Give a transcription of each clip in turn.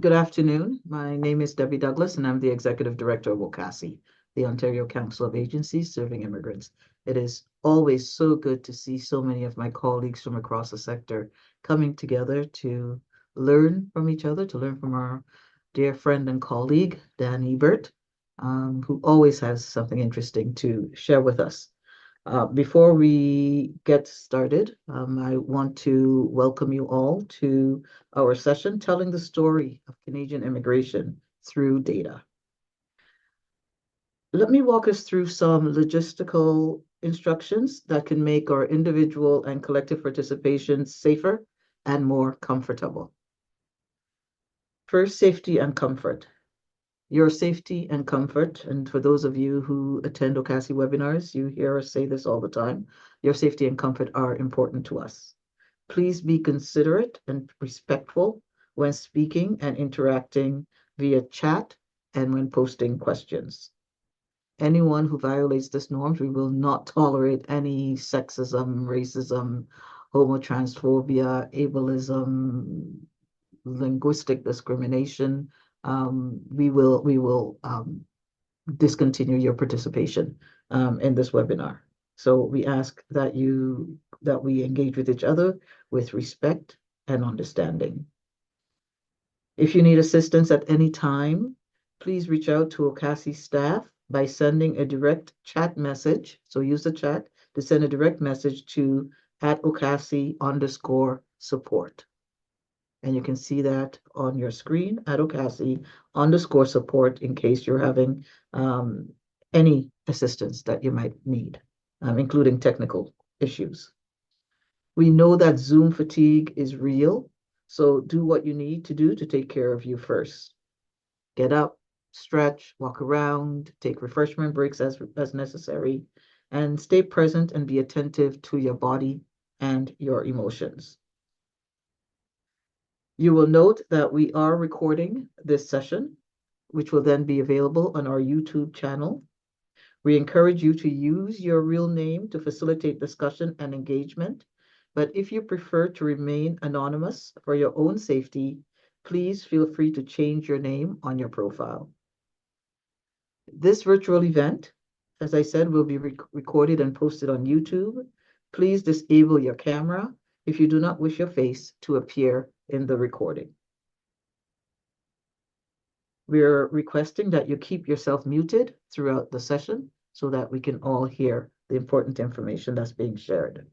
Good afternoon. My name is Debbie Douglas, and I'm the Executive Director of OCASI, the Ontario Council of Agencies Serving Immigrants. It is always so good to see so many of my colleagues from across the sector coming together to learn from each other, to learn from our dear friend and colleague, Dan Hiebert, who always has something interesting to share with us. Before we get started, I want to welcome you all to our session, Telling the Story of Canadian Immigration Through Data. Let me walk us through some logistical instructions that can make our individual and collective participation safer and more comfortable. First, safety and comfort. Your safety and comfort, and for those of you who attend OCASI webinars, you hear us say this all the time, your safety and comfort are important to us. Please be considerate and respectful when speaking and interacting via chat and when posting questions. Anyone who violates this norms, we will not tolerate any sexism, racism, homotransphobia, ableism, linguistic discrimination. We will discontinue your participation in this webinar. So we ask that we engage with each other with respect and understanding. If you need assistance at any time, please reach out to OCASI staff by sending a direct chat message. So use the chat to send a direct message to @OCASI_support. And you can see that on your screen at OCASI_support in case you're having any assistance that you might need, including technical issues. We know that Zoom fatigue is real, so do what you need to do to take care of you first. Get up, stretch, walk around, take refreshment breaks as necessary, and stay present and be attentive to your body and your emotions. You will note that we are recording this session, which will then be available on our YouTube channel. We encourage you to use your real name to facilitate discussion and engagement, but if you prefer to remain anonymous for your own safety, please feel free to change your name on your profile. This virtual event, as I said, will be recorded and posted on YouTube. Please disable your camera if you do not wish your face to appear in the recording. We're requesting that you keep yourself muted throughout the session so that we can all hear the important information that's being shared.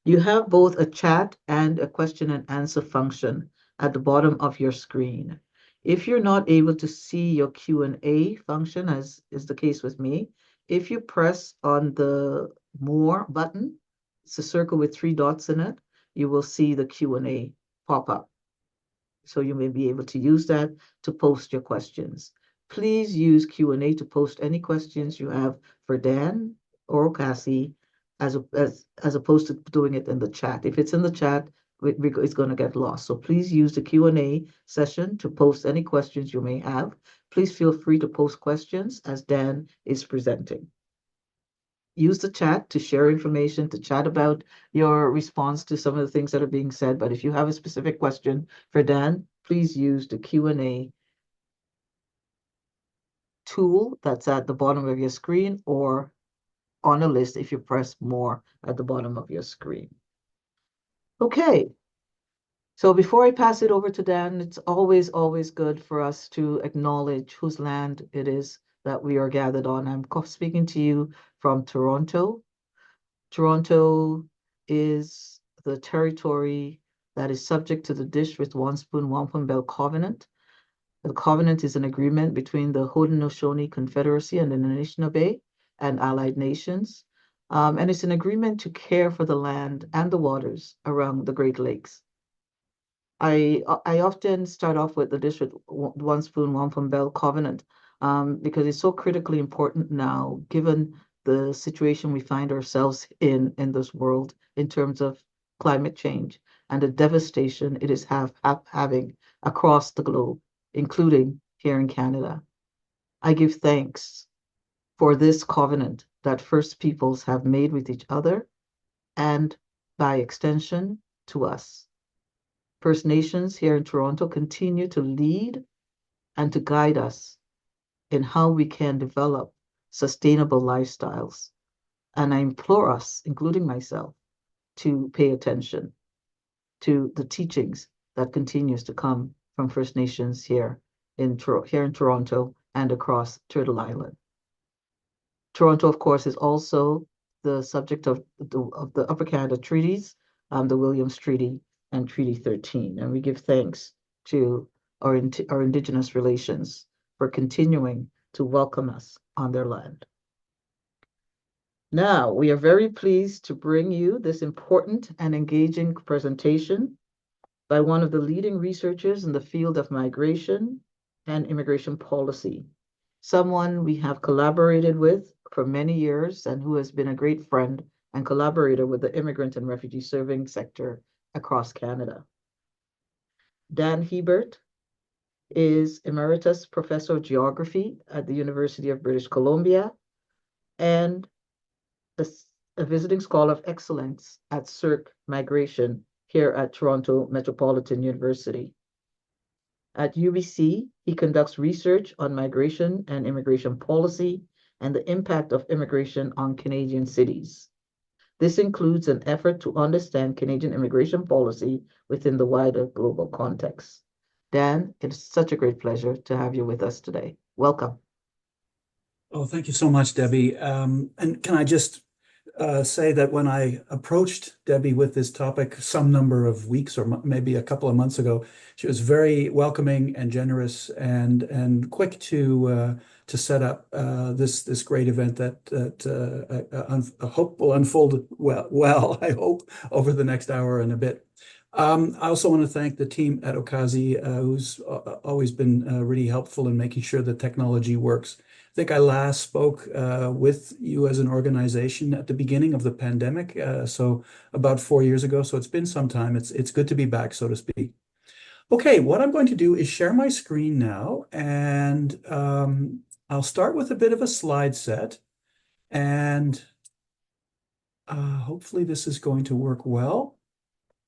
You have both a chat and a question and answer function at the bottom of your screen. If you're not able to see your Q&A function, as is the case with me, if you press on the More button, it's a circle with 3 dots in it, you will see the Q&A pop up. So you may be able to use that to post your questions. Please use Q&A to post any questions you have for Dan or OCASI as opposed to doing it in the chat. If it's in the chat, it's going to get lost. So please use the Q&A session to post any questions you may have. Please feel free to post questions as Dan is presenting. Use the chat to share information, to chat about your response to some of the things that are being said. But if you have a specific question for Dan, please use the Q&A tool that's at the bottom of your screen or on a list if you press More at the bottom of your screen. Okay. So before I pass it over to Dan, it's always good for us to acknowledge whose land it is that we are gathered on. I'm speaking to you from Toronto. Toronto is the territory that is subject to the Dish with One Spoon, Wampum Bell Covenant. The covenant is an agreement between the Haudenosaunee Confederacy and the Anishinaabe and allied nations. And it's an agreement to care for the land and the waters around the Great Lakes. I often start off with the Dish with One Spoon, Wampum Bell Covenant because it's so critically important now, given the situation we find ourselves in this world in terms of climate change and the devastation it is having across the globe, including here in Canada. I give thanks for this covenant that First Peoples have made with each other and, by extension, to us. First Nations here in Toronto continue to lead and to guide us in how we can develop sustainable lifestyles. And I implore us, including myself, to pay attention to the teachings that continues to come from First Nations here in Toronto and across Turtle Island. Toronto, of course, is also the subject of the Upper Canada Treaties, the Williams Treaty and Treaty 13. And we give thanks to our Indigenous relations for continuing to welcome us on their land. Now, we are very pleased to bring you this important and engaging presentation by one of the leading researchers in the field of migration and immigration policy, someone we have collaborated with for many years and who has been a great friend and collaborator with the immigrant and refugee serving sector across Canada. Dan Hiebert is Emeritus Professor of Geography at the University of British Columbia and a visiting scholar of excellence at CERC Migration here at Toronto Metropolitan University. At UBC, he conducts research on migration and immigration policy and the impact of immigration on Canadian cities. This includes an effort to understand Canadian immigration policy within the wider global context. Dan, it is such a great pleasure to have you with us today. Welcome. Oh, thank you so much, Debbie. And can I just say that when I approached Debbie with this topic some number of weeks or maybe a couple of months ago, she was very welcoming and generous and quick to set up this great event that I hope will unfold well, I hope, over the next hour and a bit. I also want to thank the team at OCASI, who's always been really helpful in making sure the technology works. I think I last spoke with you as an organization at the beginning of the pandemic, so about 4 years ago. So it's been some time. It's good to be back, so to speak. Okay, what I'm going to do is share my screen now, and I'll start with a bit of a slide set, and hopefully this is going to work well.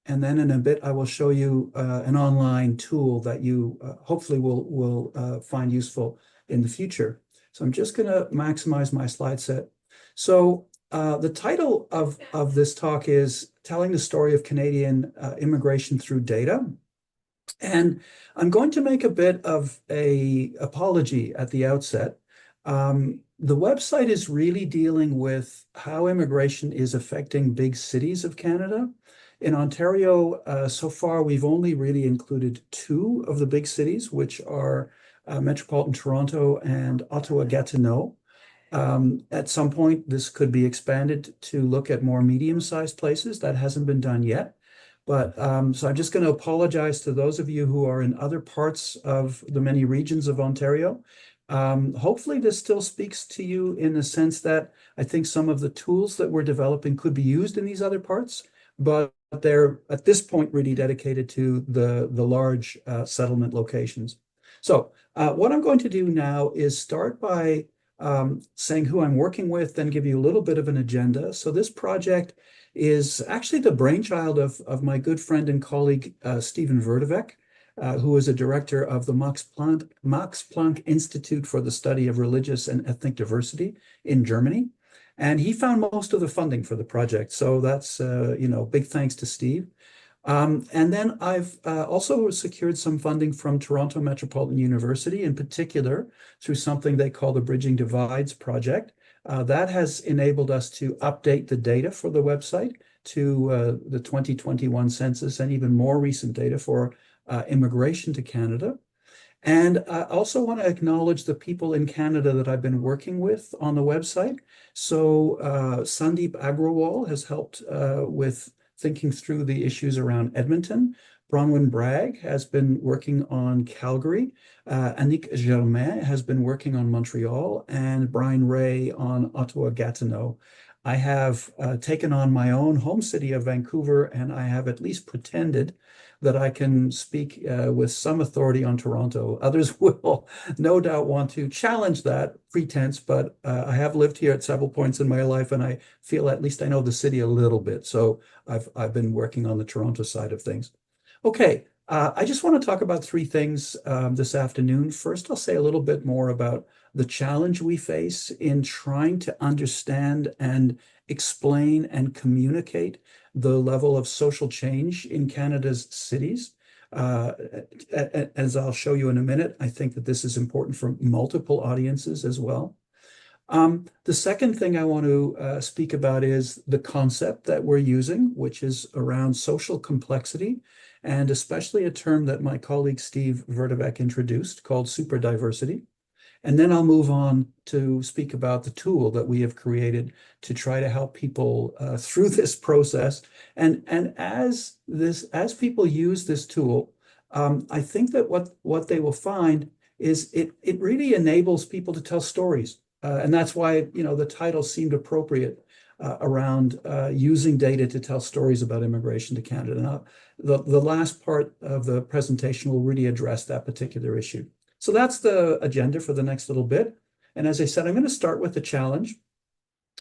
And then in a bit, I will show you an online tool that you hopefully will find useful in the future. So I'm just going to maximize my slide set. So the title of this talk is Telling the Story of Canadian Immigration Through Data. And I'm going to make a bit of an apology at the outset. The website is really dealing with how immigration is affecting big cities of Canada. In Ontario, so far, we've only really included 2 of the big cities, which are Metropolitan Toronto and Ottawa-Gatineau. At some point, this could be expanded to look at more medium-sized places. That hasn't been done yet. But so I'm just going to apologize to those of you who are in other parts of the many regions of Ontario. Hopefully, this still speaks to you in the sense that I think some of the tools that we're developing could be used in these other parts, but they're at this point really dedicated to the large settlement locations. So what I'm going to do now is start by saying who I'm working with, then give you a little bit of an agenda. So this project is actually the brainchild of my good friend and colleague, Steven Verdevec, who is a director of the Max Planck Institute for the Study of Religious and Ethnic Diversity in Germany. And he found most of the funding for the project. So that's, big thanks to Steve. And then I've also secured some funding from Toronto Metropolitan University, in particular, through something they call the Bridging Divides project. That has enabled us to update the data for the website to the 2021 census and even more recent data for immigration to Canada. And I also want to acknowledge the people in Canada that I've been working with on the website. So Sandeep Agrawal has helped with thinking through the issues around Edmonton. Bronwyn Bragg has been working on Calgary. Annick Germain has been working on Montreal, and Brian Ray on Ottawa-Gatineau. I have taken on my own home city of Vancouver, and I have at least pretended that I can speak with some authority on Toronto. Others will no doubt want to challenge that pretense, but I have lived here at several points in my life, and I feel at least I know the city a little bit. So I've been working on the Toronto side of things. Okay, I just want to talk about three things this afternoon. First, I'll say a little bit more about the challenge we face in trying to understand and explain and communicate the level of social change in Canada's cities. Uh, as I'll show you in a minute, I think that this is important for multiple audiences as well. The second thing I want to speak about is the concept that we're using, which is around social complexity, and especially a term that my colleague Steve Vertevec introduced called superdiversity. And then I'll move on to speak about the tool that we have created to try to help people through this process. And as people use this tool, I think that what they will find is it really enables people to tell stories. And that's why, the title seemed appropriate around using data to tell stories about immigration to Canada. Now, the last part of the presentation will really address that particular issue. So that's the agenda for the next little bit. And as I said, I'm going to start with the challenge.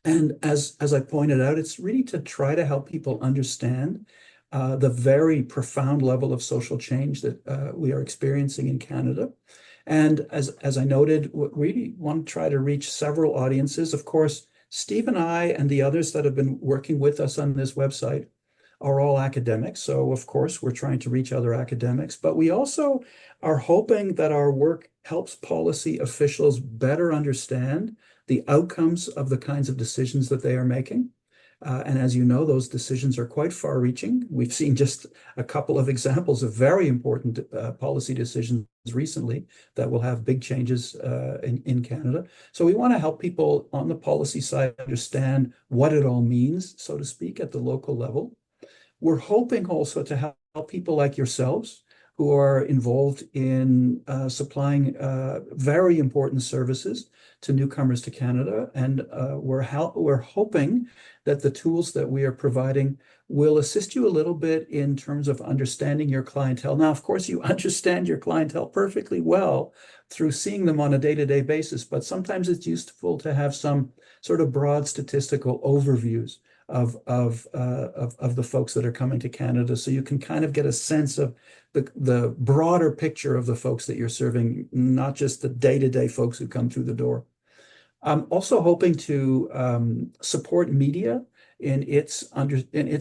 And as I pointed out, it's really to try to help people understand the very profound level of social change that we are experiencing in Canada. And as I noted, we really want to try to reach several audiences. Of course, Steve and I and the others that have been working with us on this website are all academics. So of course, we're trying to reach other academics, but we also are hoping that our work helps policy officials better understand the outcomes of the kinds of decisions that they are making. And as you know, those decisions are quite far-reaching. We've seen just a couple of examples of very important policy decisions recently that will have big changes in Canada. So we want to help people on the policy side understand what it all means, so to speak, at the local level. We're hoping also to help people like yourselves who are involved in supplying very important services to newcomers to Canada. And we're hoping that the tools that we are providing will assist you a little bit in terms of understanding your clientele. Now, of course, you understand your clientele perfectly well through seeing them on a day-to-day basis, but sometimes it's useful to have some sort of broad statistical overviews of the folks that are coming to Canada, so you can kind of get a sense of the broader picture of the folks that you're serving, not just the day-to-day folks who come through the door. I'm also hoping to support media in its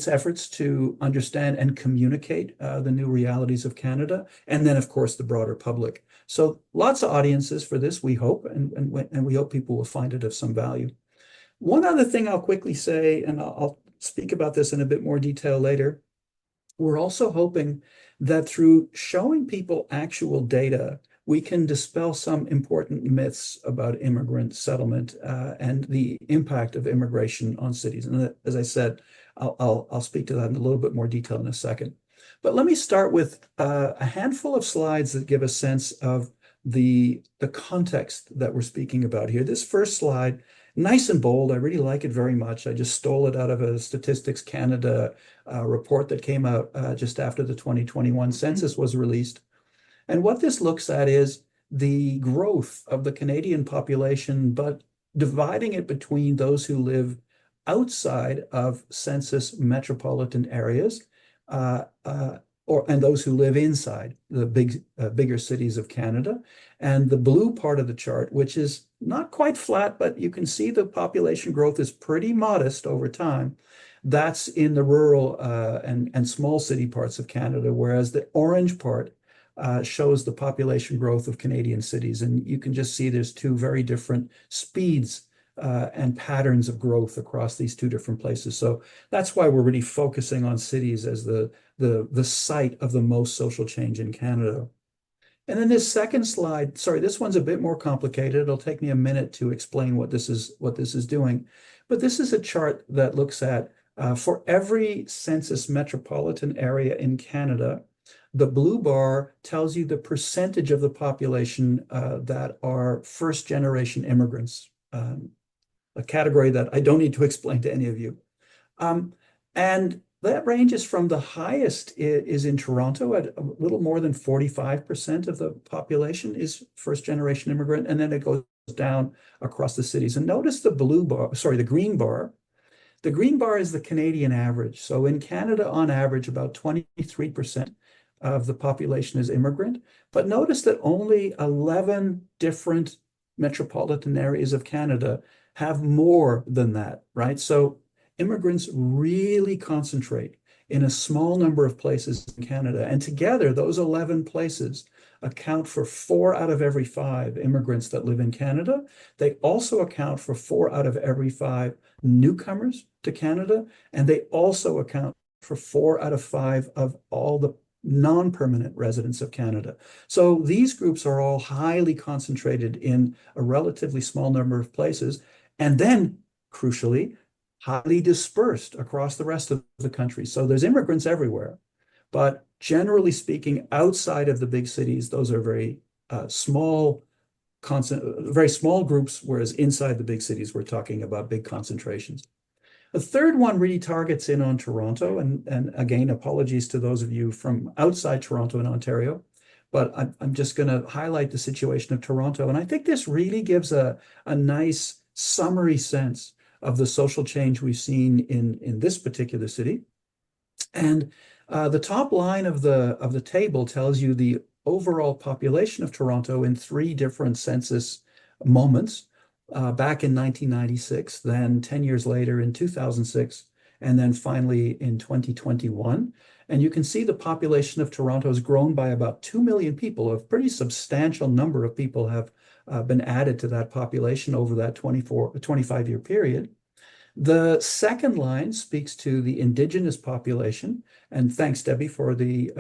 efforts to understand and communicate the new realities of Canada, and then of course the broader public. So lots of audiences for this, we hope, and we hope people will find it of some value. One other thing I'll quickly say, and I'll speak about this in a bit more detail later, we're also hoping that through showing people actual data, we can dispel some important myths about immigrant settlement and the impact of immigration on cities. And as I said, I'll speak to that in a little bit more detail in a second. But let me start with a handful of slides that give a sense of the context that we're speaking about here. This first slide, nice and bold. I really like it very much. I just stole it out of a Statistics Canada report that came out just after the 2021 census was released. And what this looks at is the growth of the Canadian population, but dividing it between those who live outside of census metropolitan areas and those who live inside the bigger cities of Canada. And the blue part of the chart, which is not quite flat, but you can see the population growth is pretty modest over time. That's in the rural and small city parts of Canada, whereas the orange part shows the population growth of Canadian cities. And you can just see there's two very different speeds and patterns of growth across these two different places. So that's why we're really focusing on cities as the site of the most social change in Canada. And then this second slide, sorry, this one's a bit more complicated. It'll take me a minute to explain what this is doing. But this is a chart that looks at for every census metropolitan area in Canada, the blue bar tells you the percentage of the population that are first generation immigrants, a category that I don't need to explain to any of you. And that ranges from the highest is in Toronto at a little more than 45% of the population is first generation immigrant, and then it goes down across the cities. And notice the the green bar. The green bar is the Canadian average. So in Canada, on average, about 23% of the population is immigrant. But notice that only 11 different metropolitan areas of Canada have more than that, right? So immigrants really concentrate in a small number of places in Canada. And together, those 11 places account for 4 out of every 5 immigrants that live in Canada. They also account for 4 out of every 5 newcomers to Canada. And they also account for 4 out of 5 of all the non-permanent residents of Canada. So these groups are all highly concentrated in a relatively small number of places. And then, crucially, highly dispersed across the rest of the country. So there's immigrants everywhere. But generally speaking, outside of the big cities, those are very small groups, whereas inside the big cities, we're talking about big concentrations. The third one really targets in on Toronto, and again, apologies to those of you from outside Toronto and Ontario, but I'm just going to highlight the situation of Toronto. And I think this really gives a nice summary sense of the social change we've seen in this particular city. And the top line of the table tells you the overall population of Toronto in 3 different census moments. Back in 1996, then 10 years later in 2006, and then finally in 2021. And you can see the population of Toronto has grown by about 2 million people. A pretty substantial number of people have been added to that population over that 25-year period. The second line speaks to the Indigenous population. And thanks, Debbie, for the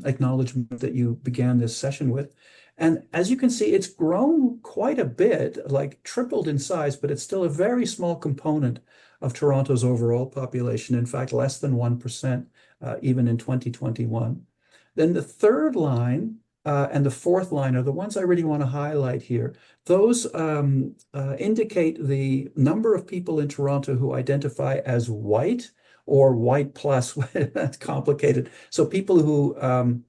acknowledgement that you began this session with. And as you can see, it's grown quite a bit, like tripled in size, but it's still a very small component of Toronto's overall population. In fact, less than 1%, even in 2021. Then the third line and the fourth line are the ones I really want to highlight here. Those indicate the number of people in Toronto who identify as white or white plus. That's complicated. So people who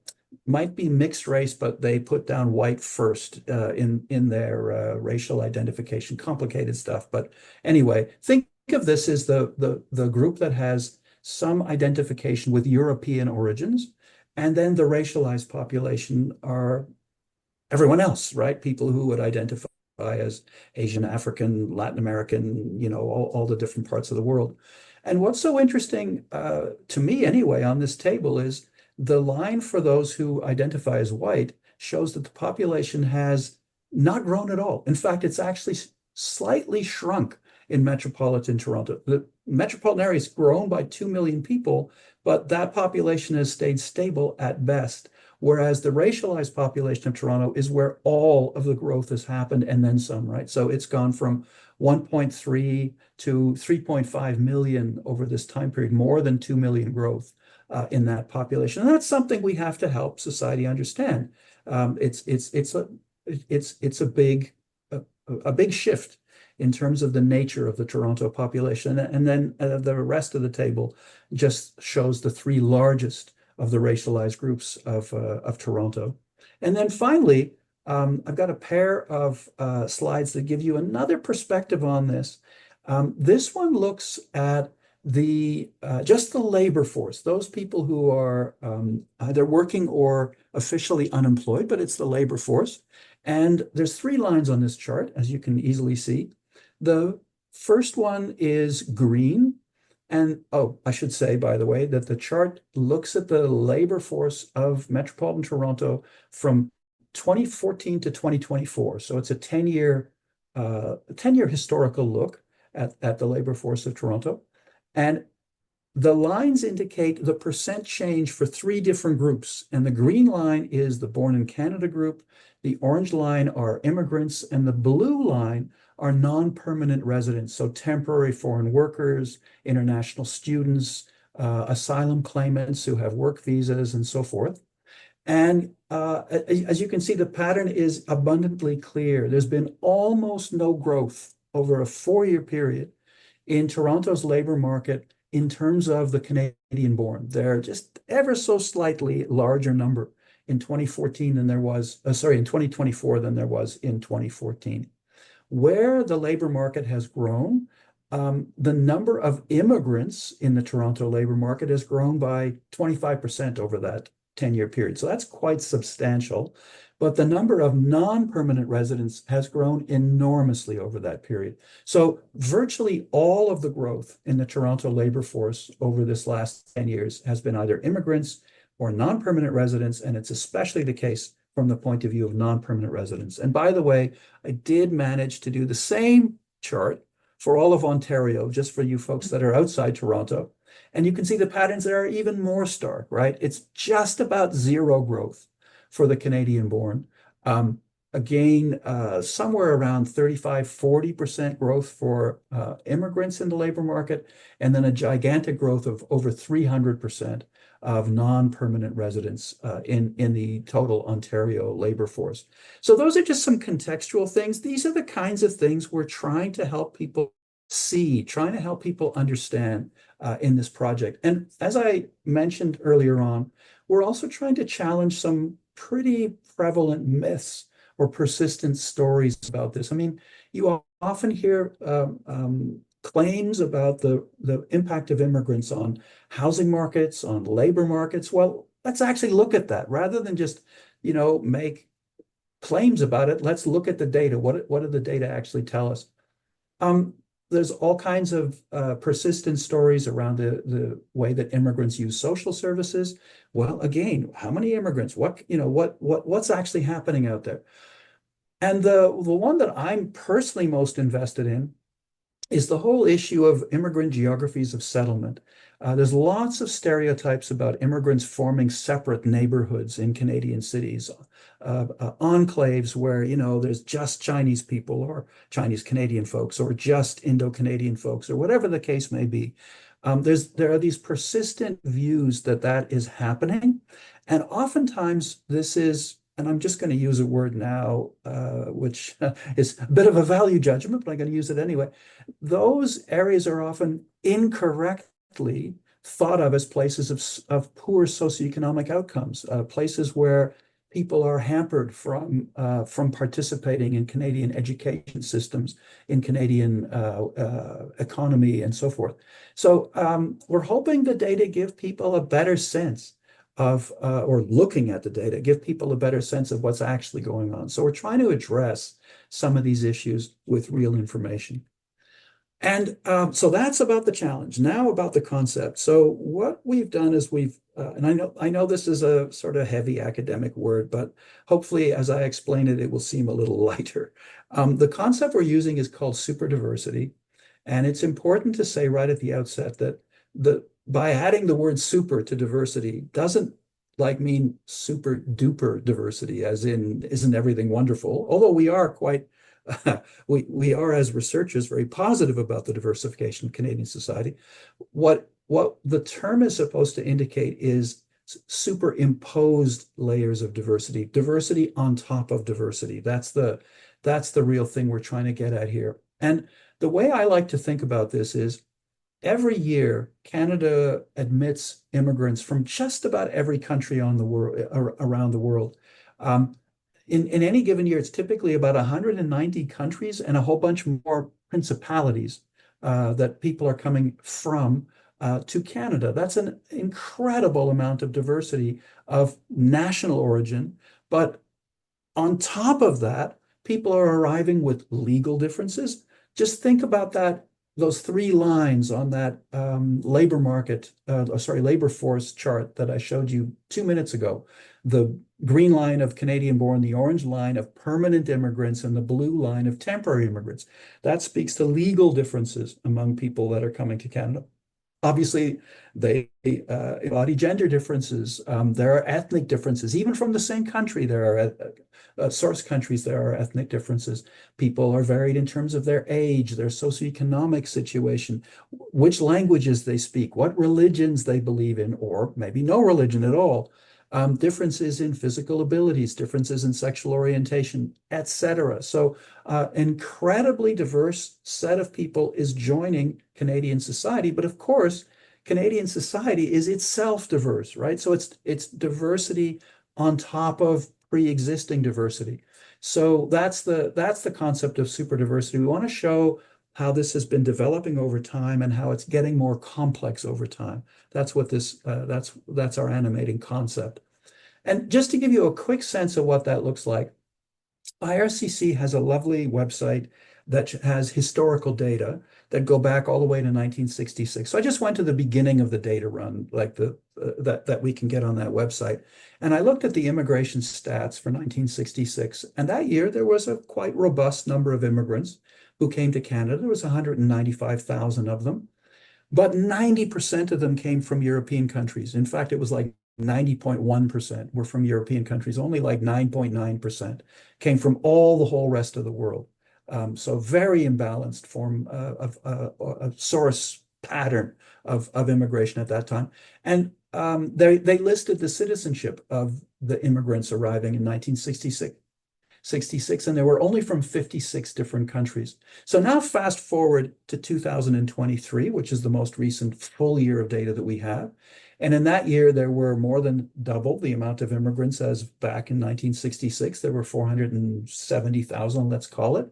might be mixed race, but they put down white first in their racial identification. Complicated stuff. But anyway, think of this as the group that has some identification with European origins. And then the racialized population are everyone else, right? People who would identify as Asian, African, Latin American, all the different parts of the world. And what's so interesting to me anyway on this table is the line for those who identify as white shows that the population has not grown at all. In fact, it's actually slightly shrunk in metropolitan Toronto. The metropolitan area has grown by 2 million people, but that population has stayed stable at best. Whereas the racialized population of Toronto is where all of the growth has happened and then some, right? So it's gone from 1.3 to 3.5 million over this time period, more than 2 million growth in that population. And that's something we have to help society understand. It's a big shift in terms of the nature of the Toronto population. And then the rest of the table just shows the 3 largest of the racialized groups of Toronto. And then finally, I've got a pair of slides that give you another perspective on this. This one looks at just the labor force, those people who are either working or officially unemployed, but it's the labor force. And there's 3 lines on this chart, as you can easily see. The first one is green. And I should say, by the way, that the chart looks at the labor force of metropolitan Toronto from 2014 to 2024. So it's a 10-year historical look at the labor force of Toronto. And the lines indicate the percent change for 3 different groups. And the green line is the born in Canada group. The orange line are immigrants, and the blue line are non-permanent residents, so temporary foreign workers, international students, asylum claimants who have work visas, and so forth. And as you can see, the pattern is abundantly clear. There's been almost no growth over a 4-year period in Toronto's labor market in terms of the Canadian-born. They're just ever so slightly larger number in 2014 than there was, in 2024 than there was in 2014. Where the labor market has grown, the number of immigrants in the Toronto labor market has grown by 25% over that 10-year period. So that's quite substantial. But the number of non-permanent residents has grown enormously over that period. So virtually all of the growth in the Toronto labor force over this last 10 years has been either immigrants or non-permanent residents, and it's especially the case from the point of view of non-permanent residents. And by the way, I did manage to do the same chart for all of Ontario, just for you folks that are outside Toronto. And you can see the patterns there are even more stark, right? It's just about zero growth for the Canadian born. Again, somewhere around 35–40% growth for immigrants in the labor market, and then a gigantic growth of over 300% of non-permanent residents in the total Ontario labor force. So those are just some contextual things. These are the kinds of things we're trying to help people see, trying to help people understand in this project. And as I mentioned earlier on, we're also trying to challenge some pretty prevalent myths or persistent stories about this. I mean, you often hear claims about the impact of immigrants on housing markets, on labor markets. Well, let's actually look at that rather than just, make claims about it. Let's look at the data. What do the data actually tell us? There's all kinds of persistent stories around the way that immigrants use social services. Well, again, how many immigrants? What's actually happening out there? And the one that I'm personally most invested in is the whole issue of immigrant geographies of settlement. There's lots of stereotypes about immigrants forming separate neighborhoods in Canadian cities, enclaves where, there's just Chinese people or Chinese Canadian folks or just Indo-Canadian folks or whatever the case may be. There are these persistent views that is happening. And oftentimes this is, and I'm just going to use a word now, which is a bit of a value judgment, but I'm going to use it anyway. Those areas are often incorrectly thought of as places of poor socioeconomic outcomes, places where people are hampered from participating in Canadian education systems, in Canadian economy, and so forth. So we're hoping the data give people a better sense of, or looking at the data, give people a better sense of what's actually going on. So we're trying to address some of these issues with real information. And so that's about the challenge. Now about the concept. So what we've done is and I know this is a sort of heavy academic word, but hopefully as I explain it, it will seem a little lighter. The concept we're using is called superdiversity. And it's important to say right at the outset that by adding the word super to diversity doesn't mean super duper diversity, as in isn't everything wonderful, although we are quite we are as researchers very positive about the diversification of Canadian society. What the term is supposed to indicate is superimposed layers of diversity on top of diversity. That's the real thing we're trying to get at here. And the way I like to think about this is every year, Canada admits immigrants from just about every country on the world, around the world. In any given year, it's typically about 190 countries and a whole bunch more principalities that people are coming from to Canada. That's an incredible amount of diversity of national origin. But on top of that, people are arriving with legal differences. Just think about those three lines on that labor force chart that I showed you 2 minutes ago. The green line of Canadian-born, the orange line of permanent immigrants, and the blue line of temporary immigrants. That speaks to legal differences among people that are coming to Canada. Obviously, they embody gender differences. There are ethnic differences. Even from the same country, there are source countries, there are ethnic differences. People are varied in terms of their age, their socioeconomic situation, which languages they speak, what religions they believe in, or maybe no religion at all. Differences in physical abilities, differences in sexual orientation, etc. So incredibly diverse set of people is joining Canadian society. But of course, Canadian society is itself diverse, right? So it's diversity on top of pre-existing diversity. So that's the concept of superdiversity. We want to show how this has been developing over time and how it's getting more complex over time. That's what that's our animating concept. And just to give you a quick sense of what that looks like, IRCC has a lovely website that has historical data that go back all the way to 1966. So I just went to the beginning of the data run, like that we can get on that website. And I looked at the immigration stats for 1966. And that year, there was a quite robust number of immigrants who came to Canada. There was 195,000 of them. But 90% of them came from European countries. In fact, it was like 90.1% were from European countries. Only like 9.9% came from all the whole rest of the world. So very imbalanced form of a source pattern of immigration at that time. And they listed the citizenship of the immigrants arriving in 1966, and they were only from 56 different countries. So now fast forward to 2023, which is the most recent full year of data that we have. And in that year, there were more than double the amount of immigrants as back in 1966. There were 470,000, let's call it.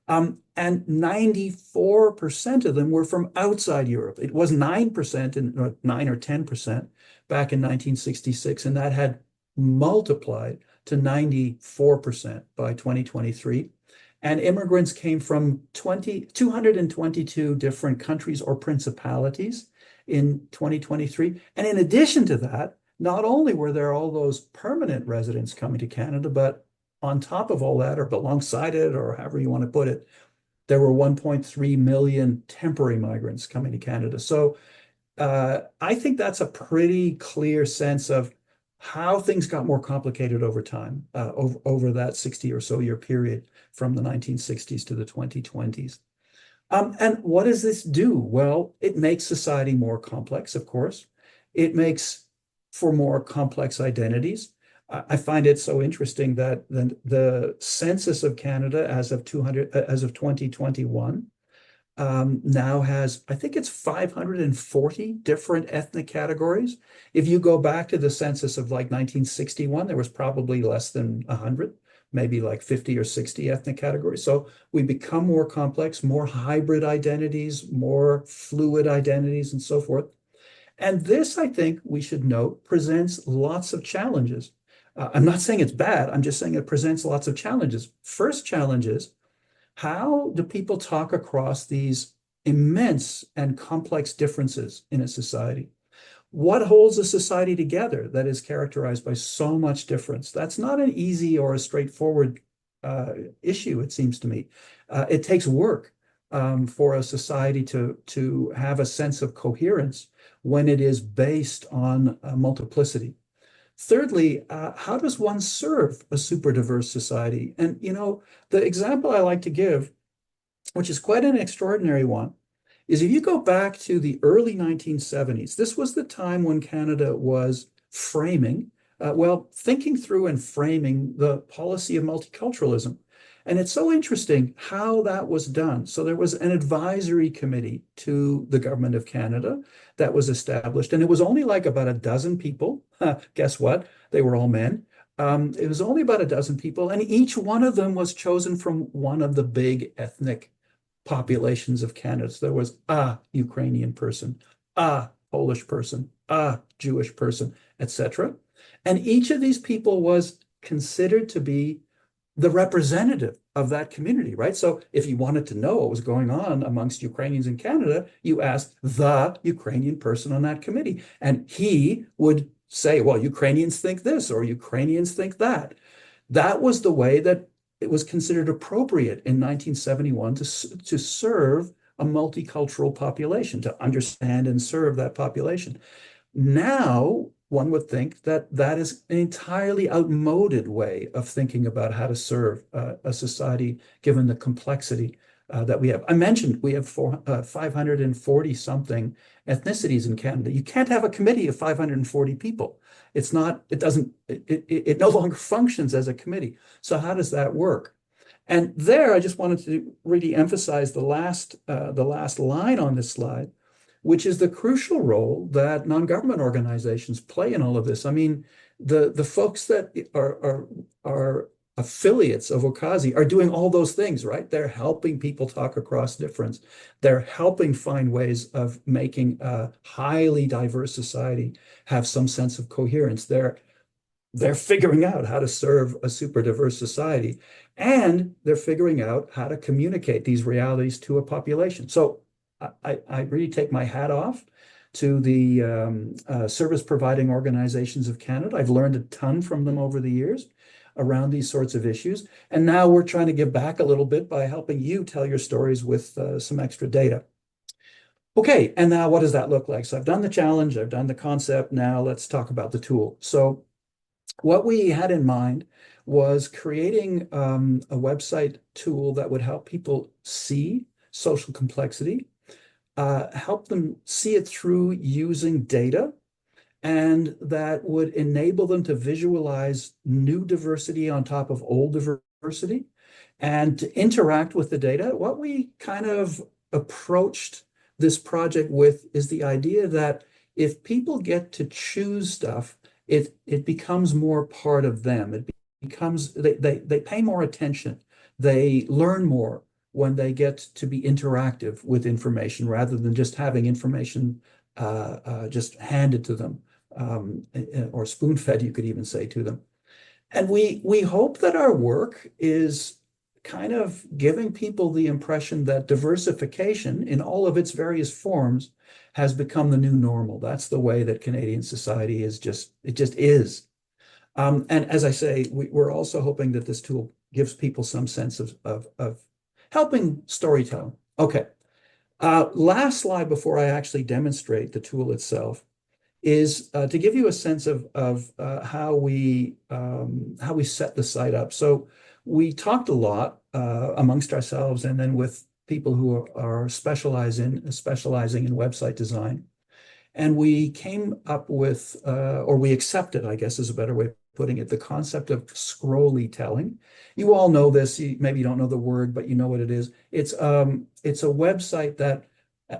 And 94% of them were from outside Europe. It was 9% or 9 or 10% back in 1966, and that had multiplied to 94% by 2023. And immigrants came from 222 different countries or principalities in 2023. And in addition to that, not only were there all those permanent residents coming to Canada, but on top of all that, or alongside it, or however you want to put it, there were 1.3 million temporary migrants coming to Canada. So I think that's a pretty clear sense of how things got more complicated over time, over that 60 or so year period from the 1960s to the 2020s. And what does this do? Well, it makes society more complex, of course. It makes for more complex identities. I find it so interesting that the census of Canada as of 2021 now has, I think it's 540 different ethnic categories. If you go back to the census of like 1961, there was probably less than 100, maybe like 50 or 60 ethnic categories. So we become more complex, more hybrid identities, more fluid identities, and so forth. And this, I think we should note, presents lots of challenges. I'm not saying it's bad. I'm just saying it presents lots of challenges. First challenge is, how do people talk across these immense and complex differences in a society? What holds a society together that is characterized by so much difference? That's not an easy or a straightforward issue, it seems to me. It takes work for a society to have a sense of coherence when it is based on multiplicity. Thirdly, how does one serve a super diverse society? And, the example I like to give, which is quite an extraordinary one, is if you go back to the early 1970s, this was the time when Canada was thinking through and framing the policy of multiculturalism. And it's so interesting how that was done. So there was an advisory committee to the government of Canada that was established, and it was only like about a dozen people. Guess what? They were all men. It was only about a dozen people, and each one of them was chosen from one of the big ethnic populations of Canada. So there was a Ukrainian person, a Polish person, a Jewish person, etc. And each of these people was considered to be the representative of that community, right? So if you wanted to know what was going on amongst Ukrainians in Canada, you asked the Ukrainian person on that committee, and he would say, well, Ukrainians think this or Ukrainians think that. That was the way that it was considered appropriate in 1971 to serve a multicultural population, to understand and serve that population. Now, one would think that that is an entirely outmoded way of thinking about how to serve a society, given the complexity that we have. I mentioned we have 540 something ethnicities in Canada. You can't have a committee of 540 people. It no longer functions as a committee. So how does that work? And there, I just wanted to really emphasize the last line on this slide, which is the crucial role that non-government organizations play in all of this. I mean, the folks that are affiliates of OCASI are doing all those things, right? They're helping people talk across difference. They're helping find ways of making a highly diverse society have some sense of coherence. They're they're figuring out how to serve a super diverse society, and they're figuring out how to communicate these realities to a population. So I really take my hat off to the service providing organizations of Canada. I've learned a ton from them over the years around these sorts of issues. And now we're trying to give back a little bit by helping you tell your stories with some extra data. Okay, and now what does that look like? So I've done the challenge, I've done the concept. Now let's talk about the tool. So what we had in mind was creating a website tool that would help people see social complexity, help them see it through using data, and that would enable them to visualize new diversity on top of old diversity and to interact with the data. What we kind of approached this project with is the idea that if people get to choose stuff, it becomes more part of them. It becomes they pay more attention. They learn more when they get to be interactive with information rather than just having information just handed to them, or spoon-fed, you could even say, to them. And we hope that our work is kind of giving people the impression that diversification in all of its various forms has become the new normal. That's the way that Canadian society is it just is. And as I say, we're also hoping that this tool gives people some sense of helping storytelling. Okay. Last slide before I actually demonstrate the tool itself is to give you a sense of how we set the site up. So we talked a lot amongst ourselves and then with people who are specializing in website design. And we came up with, or we accepted, I guess is a better way of putting it, the concept of scrolly telling. You all know this, maybe you don't know the word, but you know what it is. It's a website that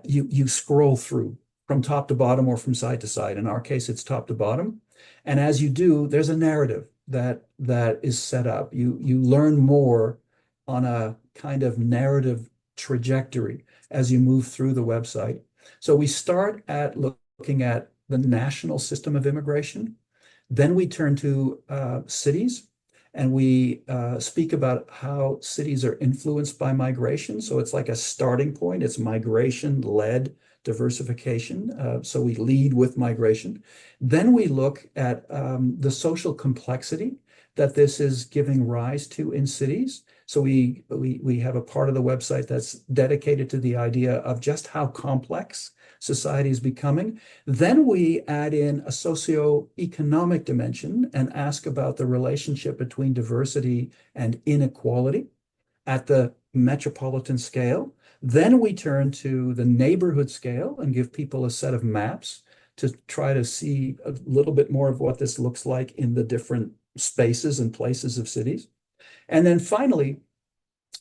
you scroll through from top to bottom or from side to side. In our case, it's top to bottom. And as you do, there's a narrative that is set up. You learn more on a kind of narrative trajectory as you move through the website. So we start at looking at the national system of immigration. Then we turn to cities, and we speak about how cities are influenced by migration. So it's like a starting point. It's migration-led diversification. So we lead with migration. Then we look at the social complexity that this is giving rise to in cities. So we have a part of the website that's dedicated to the idea of just how complex society is becoming. Then we add in a socioeconomic dimension and ask about the relationship between diversity and inequality at the metropolitan scale. Then we turn to the neighborhood scale and give people a set of maps to try to see a little bit more of what this looks like in the different spaces and places of cities. And then finally,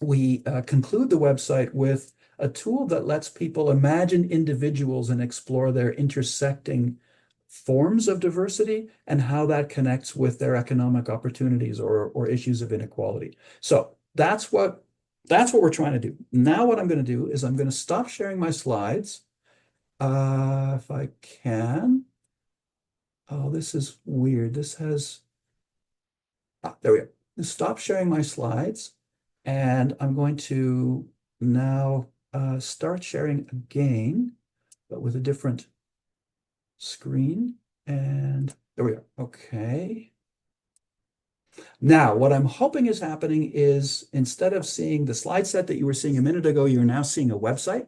we conclude the website with a tool that lets people imagine individuals and explore their intersecting forms of diversity and how that connects with their economic opportunities or issues of inequality. So that's what we're trying to do. Now what I'm going to do is I'm going to stop sharing my slides. If I can. Oh, this is weird. This has, there we go. Stop sharing my slides. And I'm going to now start sharing again, but with a different screen. And there we are. Okay. Now, what I'm hoping is happening is instead of seeing the slide set that you were seeing a minute ago, you're now seeing a website.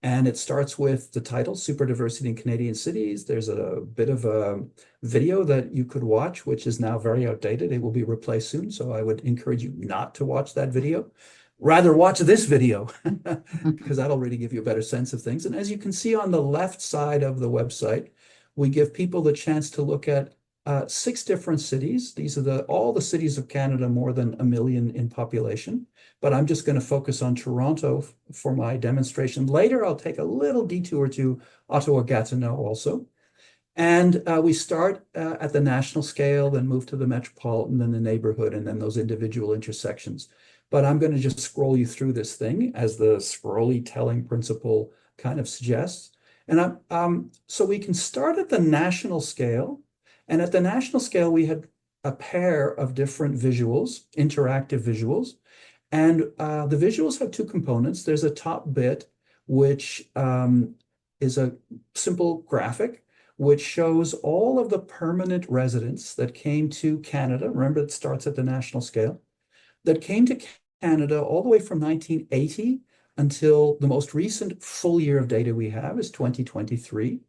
And it starts with the title, Superdiversity in Canadian Cities. There's a bit of a video that you could watch, which is now very outdated. It will be replaced soon. So I would encourage you not to watch that video. Rather watch this video because that'll really give you a better sense of things. And as you can see on the left side of the website, we give people the chance to look at 6 different cities. These are all the cities of Canada, more than 1 million in population. But I'm just going to focus on Toronto for my demonstration. Later, I'll take a little detour to Ottawa-Gatineau also. And we start at the national scale, then move to the metropolitan, then the neighborhood, and then those individual intersections. But I'm going to just scroll you through this thing as the scrolly telling principle kind of suggests. And so we can start at the national scale. And at the national scale, we had a pair of different visuals, interactive visuals. And the visuals have two components. There's a top bit, which is a simple graphic, which shows all of the permanent residents that came to Canada. Remember, it starts at the national scale, that came to Canada all the way from 1980 until the most recent full year of data we have is 2023.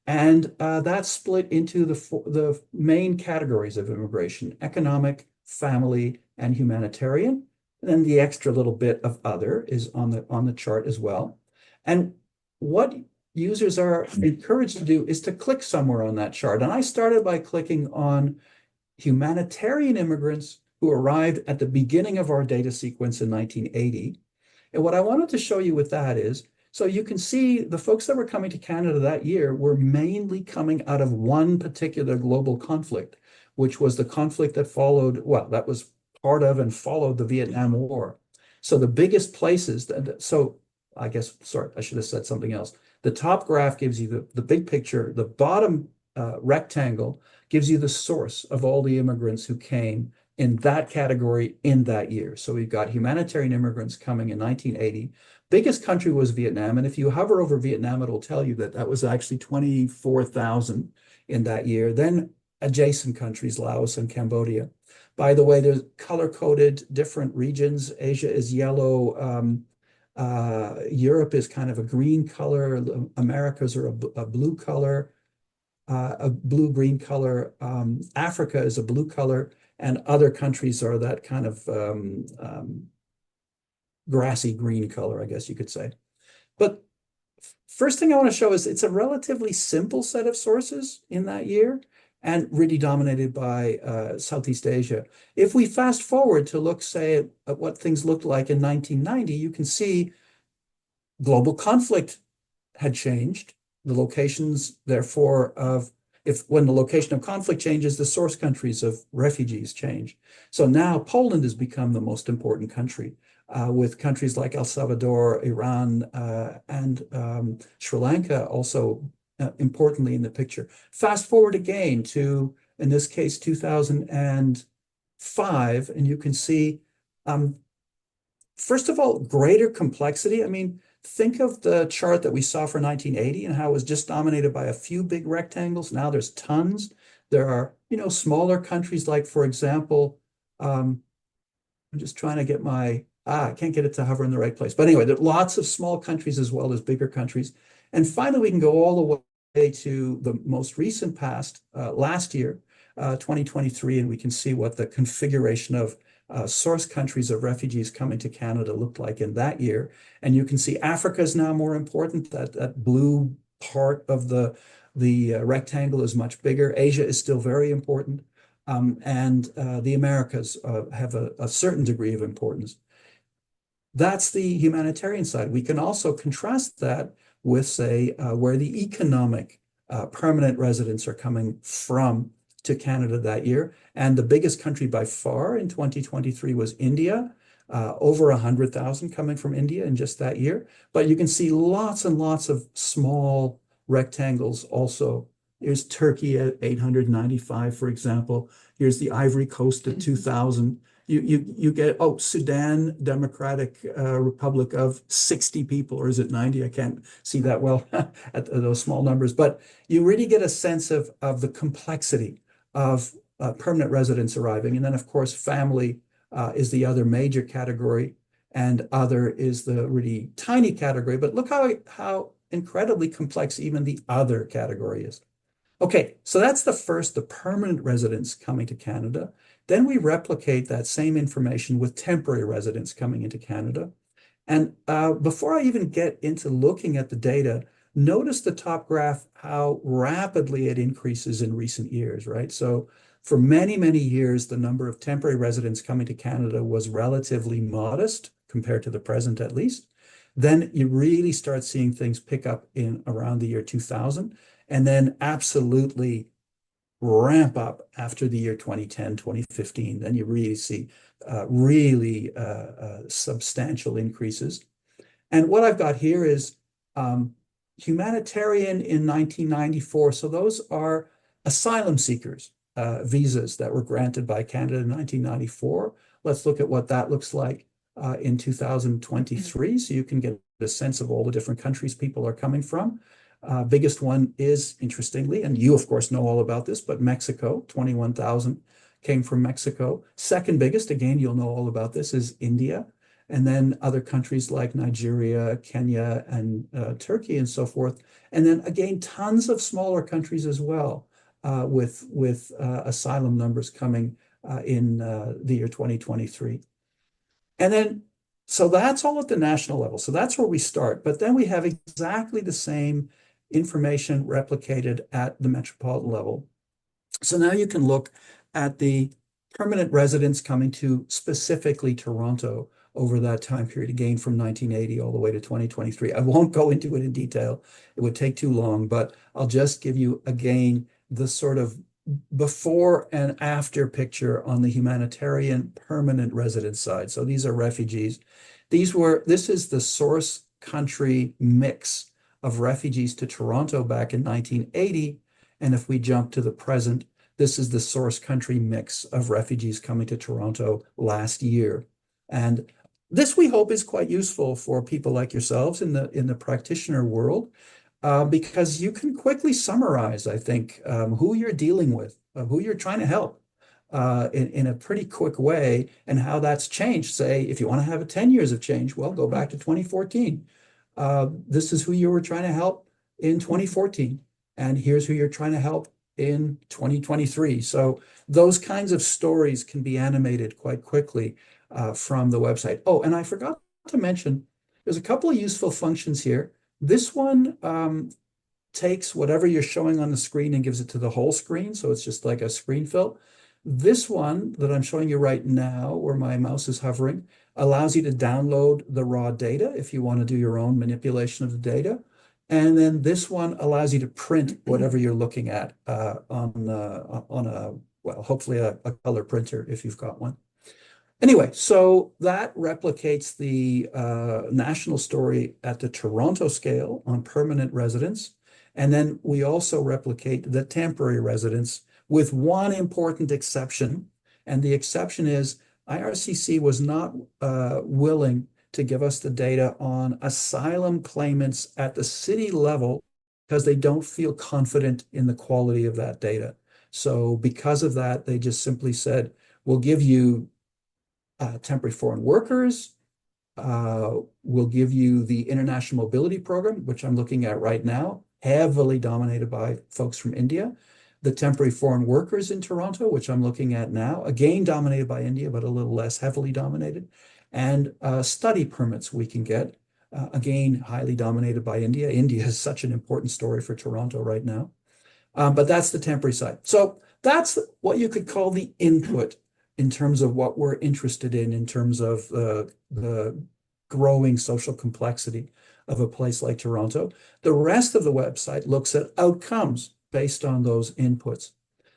And that's split into the main categories of immigration: economic, family, and humanitarian. And then the extra little bit of other is on the chart as well. And what users are encouraged to do is to click somewhere on that chart. And I started by clicking on humanitarian immigrants who arrived at the beginning of our data sequence in 1980. And what I wanted to show you with that is, so you can see the folks that were coming to Canada that year were mainly coming out of one particular global conflict, which was the conflict that followed, well, that was part of and followed the Vietnam War. So the biggest places, so I guess, sorry, I should have said something else. The top graph gives you the big picture. The bottom rectangle gives you the source of all the immigrants who came in that category in that year. So we've got humanitarian immigrants coming in 1980. Biggest country was Vietnam. And if you hover over Vietnam, it'll tell you that that was actually 24,000 in that year. Then adjacent countries, Laos and Cambodia. By the way, there's color-coded different regions. Asia is yellow. Europe is kind of a green color. Americas are a blue color, a blue-green color. Africa is a blue color. And other countries are that kind of grassy green color, I guess you could say. But first thing I want to show is it's a relatively simple set of sources in that year and really dominated by Southeast Asia. If we fast forward to look, say, at what things looked like in 1990, you can see global conflict had changed. The locations, therefore, of when the location of conflict changes, the source countries of refugees change. So now Poland has become the most important country, with countries like El Salvador, Iran, and Sri Lanka also importantly in the picture. Fast forward again to, in this case, 2005, and you can see, first of all, greater complexity. I mean, think of the chart that we saw for 1980 and how it was just dominated by a few big rectangles. Now there's tons. There are, smaller countries like, for example, I'm just trying to get I can't get it to hover in the right place. But anyway, there are lots of small countries as well as bigger countries. And finally, we can go all the way to the most recent past, last year, 2023, and we can see what the configuration of source countries of refugees coming to Canada looked like in that year. And you can see Africa is now more important. That blue part of the rectangle is much bigger. Asia is still very important. And the Americas have a certain degree of importance. That's the humanitarian side. We can also contrast that with, say, where the economic permanent residents are coming from to Canada that year. And the biggest country by far in 2023 was India, over 100,000 coming from India in just that year. But you can see lots and lots of small rectangles also. Here's Turkey at 895, for example. Here's the Ivory Coast at 2,000. You get, Sudan Democratic Republic of 60 people, or is it 90? I can't see that well at those small numbers. But you really get a sense of the complexity of permanent residents arriving. And then, of course, family is the other major category, and other is the really tiny category. But look how incredibly complex even the other category is. Okay, so that's the permanent residents coming to Canada. Then we replicate that same information with temporary residents coming into Canada. And before I even get into looking at the data, notice the top graph, how rapidly it increases in recent years, right? So for many, many years, the number of temporary residents coming to Canada was relatively modest compared to the present, at least. Then you really start seeing things pick up in around the year 2000, and then absolutely ramp up after the year 2010, 2015. Then you really see really substantial increases. And what I've got here is humanitarian in 1994. So those are asylum seekers. visas that were granted by Canada in 1994. Let's look at what that looks like in 2023, so you can get a sense of all the different countries people are coming from. Biggest one is, interestingly, and you of course know all about this, but Mexico, 21,000 came from Mexico. Second biggest, again, you'll know all about this, is India. And then other countries like Nigeria, Kenya, and Turkey, and so forth. And then again, tons of smaller countries as well, with asylum numbers coming in the year 2023. And then, so that's all at the national level. So that's where we start. But then we have exactly the same information replicated at the metropolitan level. So now you can look at the permanent residents coming to specifically Toronto over that time period, again from 1980 all the way to 2023. I won't go into it in detail. It would take too long, but I'll just give you again the sort of before and after picture on the humanitarian permanent resident side. So these are refugees. This is the source country mix of refugees to Toronto back in 1980. And if we jump to the present, this is the source country mix of refugees coming to Toronto last year. And this, we hope, is quite useful for people like yourselves in the practitioner world, because you can quickly summarize, I think, who you're dealing with, who you're trying to help in a pretty quick way, and how that's changed. Say, if you want to have 10 years of change, well, go back to 2014. This is who you were trying to help in 2014, and here's who you're trying to help in 2023. So those kinds of stories can be animated quite quickly from the website. Oh, and I forgot to mention, there's a couple of useful functions here. This one takes whatever you're showing on the screen and gives it to the whole screen. So it's just like a screen fill. This one that I'm showing you right now, where my mouse is hovering, allows you to download the raw data if you want to do your own manipulation of the data. And then this one allows you to print whatever you're looking at on a, well, hopefully a color printer if you've got one. Anyway, so that replicates the national story at the Toronto scale on permanent residents. And then we also replicate the temporary residents with one important exception. And the exception is IRCC was not willing to give us the data on asylum claimants at the city level because they don't feel confident in the quality of that data. So because of that, they just simply said, we'll give you temporary foreign workers, we'll give you the International Mobility Program, which I'm looking at right now, heavily dominated by folks from India. The temporary foreign workers in Toronto, which I'm looking at now, again dominated by India, but a little less heavily dominated. And study permits we can get, again, highly dominated by India. India is such an important story for Toronto right now. But that's the temporary side. So that's what you could call the input in terms of what we're interested in terms of the growing social complexity of a place like Toronto. The rest of the website looks at outcomes based on those inputs.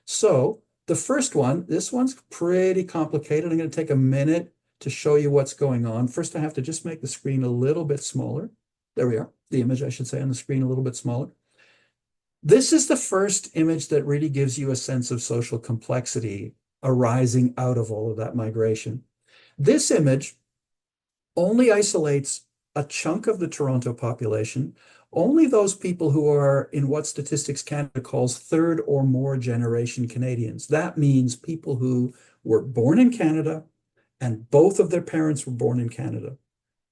So the first one, this one's pretty complicated. I'm going to take a minute to show you what's going on. First, I have to just make the screen a little bit smaller. There we are. The image, I should say, on the screen a little bit smaller. This is the first image that really gives you a sense of social complexity arising out of all of that migration. This image only isolates a chunk of the Toronto population, only those people who are in what Statistics Canada calls third or more generation Canadians. That means people who were born in Canada and both of their parents were born in Canada.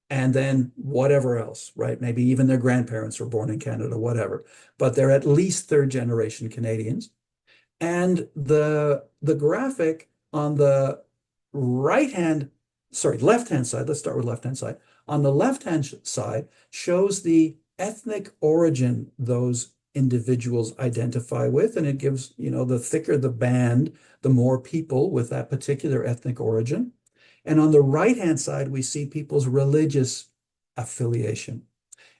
And then whatever else, right? Maybe even their grandparents were born in Canada, whatever. But they're at least third generation Canadians. And the graphic on the left-hand side, let's start with left-hand side. On the left-hand side shows the ethnic origin those individuals identify with. And it gives, the thicker the band, the more people with that particular ethnic origin. And on the right-hand side, we see people's religious affiliation.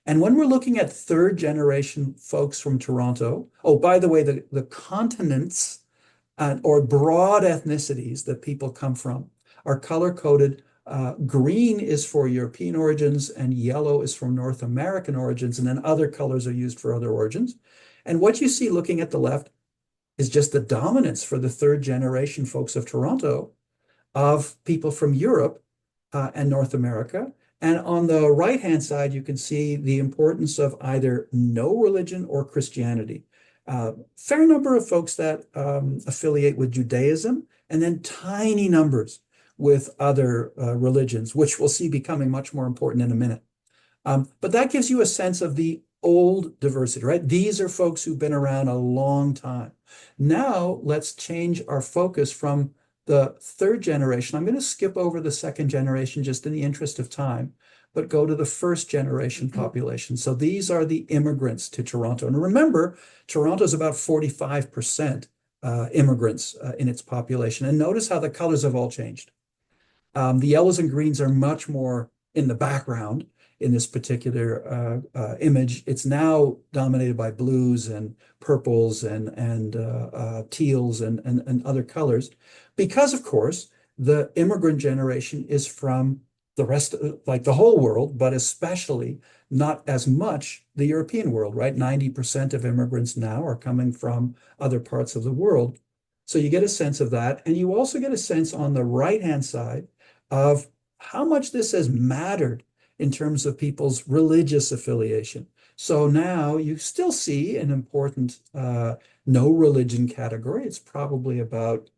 And when we're looking at third generation folks from Toronto, oh, by the way, the continents or broad ethnicities that people come from are color-coded. Green is for European origins and yellow is from North American origins, and then other colors are used for other origins. And what you see looking at the left is just the dominance for the third generation folks of Toronto of people from Europe and North America. And on the right-hand side, you can see the importance of either no religion or Christianity. Fair number of folks that affiliate with Judaism, and then tiny numbers with other religions, which we'll see becoming much more important in a minute. But that gives you a sense of the old diversity, right? These are folks who've been around a long time. Now let's change our focus from the third generation. I'm going to skip over the second generation just in the interest of time, but go to the first generation population. So these are the immigrants to Toronto. And remember, Toronto is about 45% immigrants in its population. And notice how the colors have all changed. The yellows and greens are much more in the background in this particular image. It's now dominated by blues and purples and teals and other colors, because of course the immigrant generation is from the rest of, like the whole world, but especially not as much the European world, right? 90% of immigrants now are coming from other parts of the world. So you get a sense of that. And you also get a sense on the right-hand side of how much this has mattered in terms of people's religious affiliation. So now you still see an important no religion category. It's probably about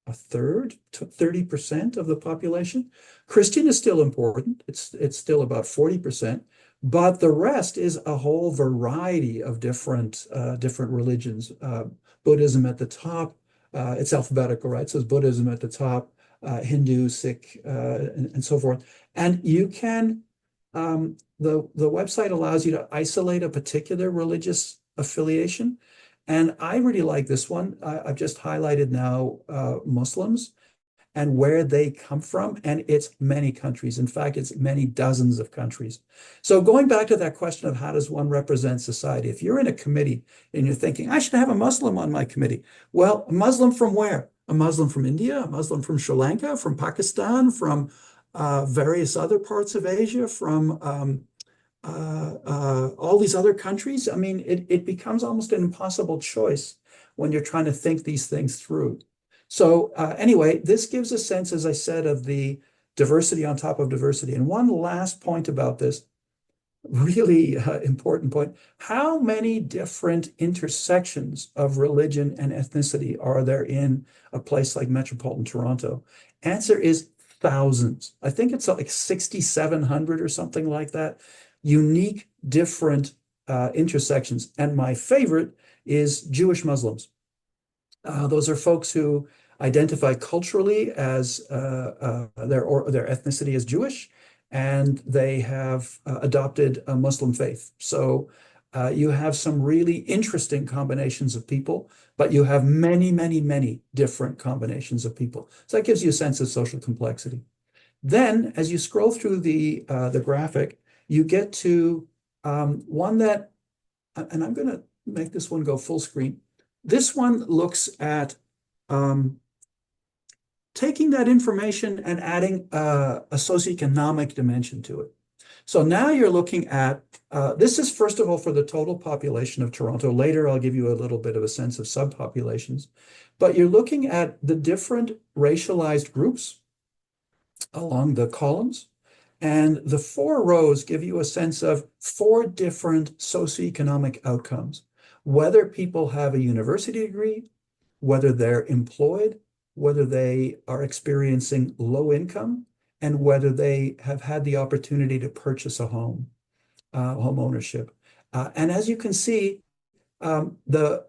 a third to 30% of the population. Christian is still important. It's still about 40%, but the rest is a whole variety of different religions. Buddhism at the top. It's alphabetical, right? So it's Buddhism at the top, Hindu, Sikh, and so forth. And you can the website allows you to isolate a particular religious affiliation. And I really like this one. I've just highlighted now Muslims and where they come from. And it's many countries. In fact, it's many dozens of countries. So going back to that question of how does one represent society? If you're in a committee and you're thinking, I should have a Muslim on my committee. Well, a Muslim from where? A Muslim from India, a Muslim from Sri Lanka, from Pakistan, from various other parts of Asia, from all these other countries. I mean, it becomes almost an impossible choice when you're trying to think these things through. So anyway, this gives a sense, as I said, of the diversity on top of diversity. And one last point about this, really important point, how many different intersections of religion and ethnicity are there in a place like Metropolitan Toronto? Answer is thousands. I think it's like 6,700 or something like that. Unique, different intersections. And my favorite is Jewish Muslims. Those are folks who identify culturally as their ethnicity as Jewish, and they have adopted a Muslim faith. So you have some really interesting combinations of people, but you have many, many, many different combinations of people. So that gives you a sense of social complexity. Then, as you scroll through the graphic, you get to one that, and I'm going to make this one go full screen. This one looks at taking that information and adding a socioeconomic dimension to it. So now you're looking at, this is first of all for the total population of Toronto. Later, I'll give you a little bit of a sense of subpopulations. But you're looking at the different racialized groups along the columns. And the 4 rows give you a sense of 4 different socioeconomic outcomes, whether people have a university degree, whether they're employed, whether they are experiencing low income, and whether they have had the opportunity to purchase a home, home ownership. And as you can see, the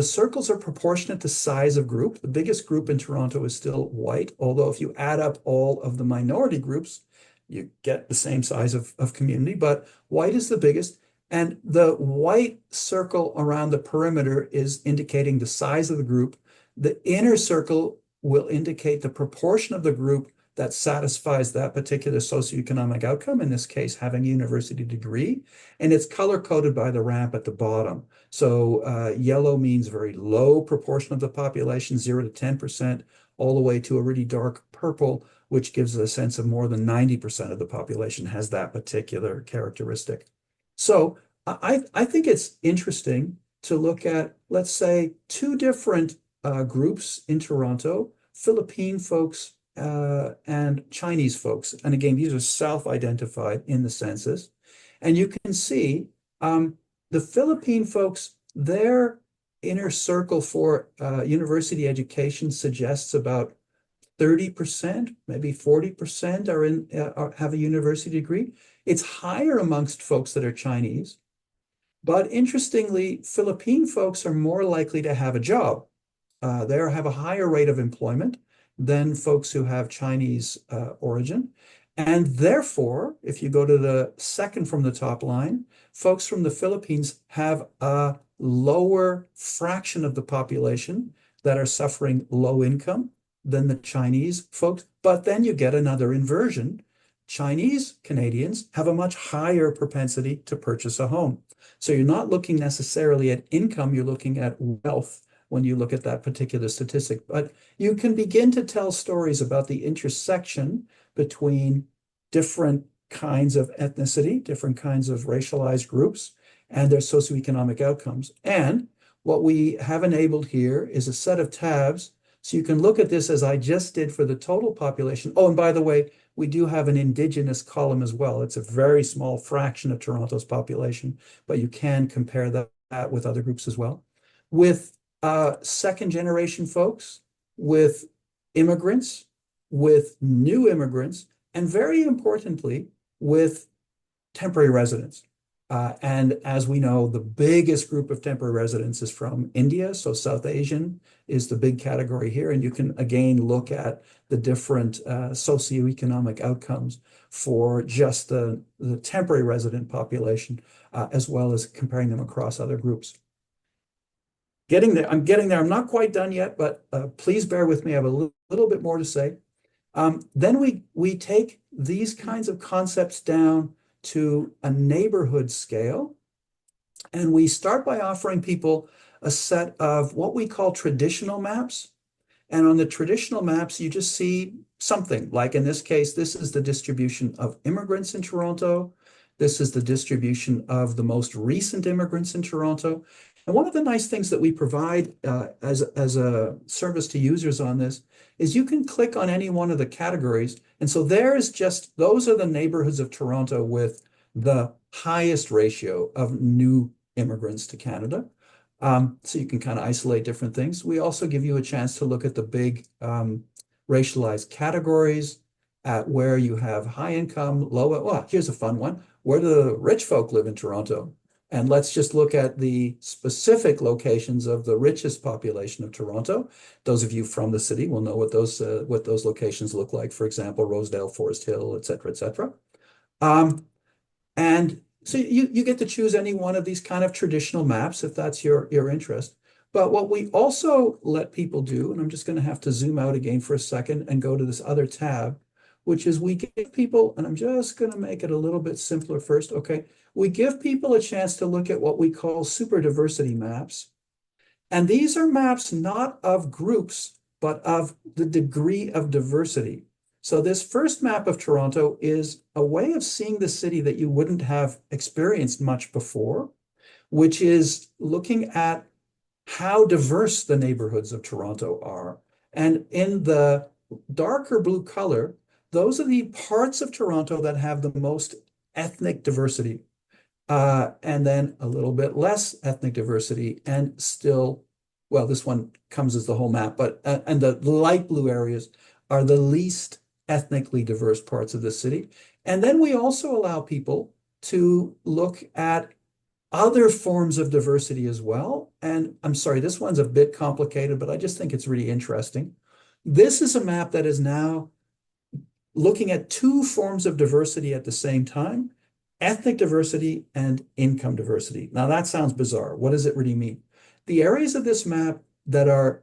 circles are proportionate to size of group. The biggest group in Toronto is still white, although if you add up all of the minority groups, you get the same size of community, but white is the biggest. And the white circle around the perimeter is indicating the size of the group. The inner circle will indicate the proportion of the group that satisfies that particular socioeconomic outcome, in this case, having a university degree, and it's color-coded by the ramp at the bottom. So yellow means very low proportion of the population, 0 to 10%, all the way to a really dark purple, which gives a sense of more than 90% of the population has that particular characteristic. So I think it's interesting to look at, let's say, two different groups in Toronto, Philippine folks and Chinese folks. And again, these are self-identified in the census. And you can see the Philippine folks, their inner circle for university education suggests about 30%, maybe 40% have a university degree. It's higher amongst folks that are Chinese. But interestingly, Philippine folks are more likely to have a job. They have a higher rate of employment than folks who have Chinese origin. And therefore, if you go to the second from the top line, folks from the Philippines have a lower fraction of the population that are suffering low income than the Chinese folks. But then you get another inversion. Chinese Canadians have a much higher propensity to purchase a home. So you're not looking necessarily at income, you're looking at wealth when you look at that particular statistic. But you can begin to tell stories about the intersection between different kinds of ethnicity, different kinds of racialized groups, and their socioeconomic outcomes. And what we have enabled here is a set of tabs. So you can look at this as I just did for the total population. Oh, and by the way, we do have an Indigenous column as well. It's a very small fraction of Toronto's population, but you can compare that with other groups as well. With second generation folks, with immigrants, with new immigrants, and very importantly, with temporary residents. And as we know, the biggest group of temporary residents is from India. So South Asian is the big category here. And you can again look at the different socioeconomic outcomes for just the temporary resident population, as well as comparing them across other groups. Getting there, I'm getting there. I'm not quite done yet, but please bear with me. I have a little bit more to say. Then we take these kinds of concepts down to a neighborhood scale. And we start by offering people a set of what we call traditional maps. And on the traditional maps, you just see something like in this case, this is the distribution of immigrants in Toronto. This is the distribution of the most recent immigrants in Toronto. And one of the nice things that we provide as a service to users on this is you can click on any one of the categories. And so those are the neighborhoods of Toronto with the highest ratio of new immigrants to Canada. So you can kind of isolate different things. We also give you a chance to look at the big racialized categories at where you have high income, low. Well, here's a fun one. Where do the rich folk live in Toronto? And let's just look at the specific locations of the richest population of Toronto. Those of you from the city will know what those locations look like. For example, Rosedale, Forest Hill, et cetera, et cetera. And so you get to choose any one of these kind of traditional maps if that's your interest. But what we also let people do, and I'm just going to have to zoom out again for a second and go to this other tab, which is we give people, and I'm just going to make it a little bit simpler first, okay? We give people a chance to look at what we call superdiversity maps. And these are maps not of groups, but of the degree of diversity. So this first map of Toronto is a way of seeing the city that you wouldn't have experienced much before, which is looking at how diverse the neighborhoods of Toronto are. And in the darker blue color, those are the parts of Toronto that have the most ethnic diversity. And then a little bit less ethnic diversity and still, well, this one comes as the whole map, but and the light blue areas are the least ethnically diverse parts of the city. And then we also allow people to look at other forms of diversity as well. And I'm sorry, this one's a bit complicated, but I just think it's really interesting. This is a map that is now looking at two forms of diversity at the same time, ethnic diversity and income diversity. Now that sounds bizarre. What does it really mean? The areas of this map that are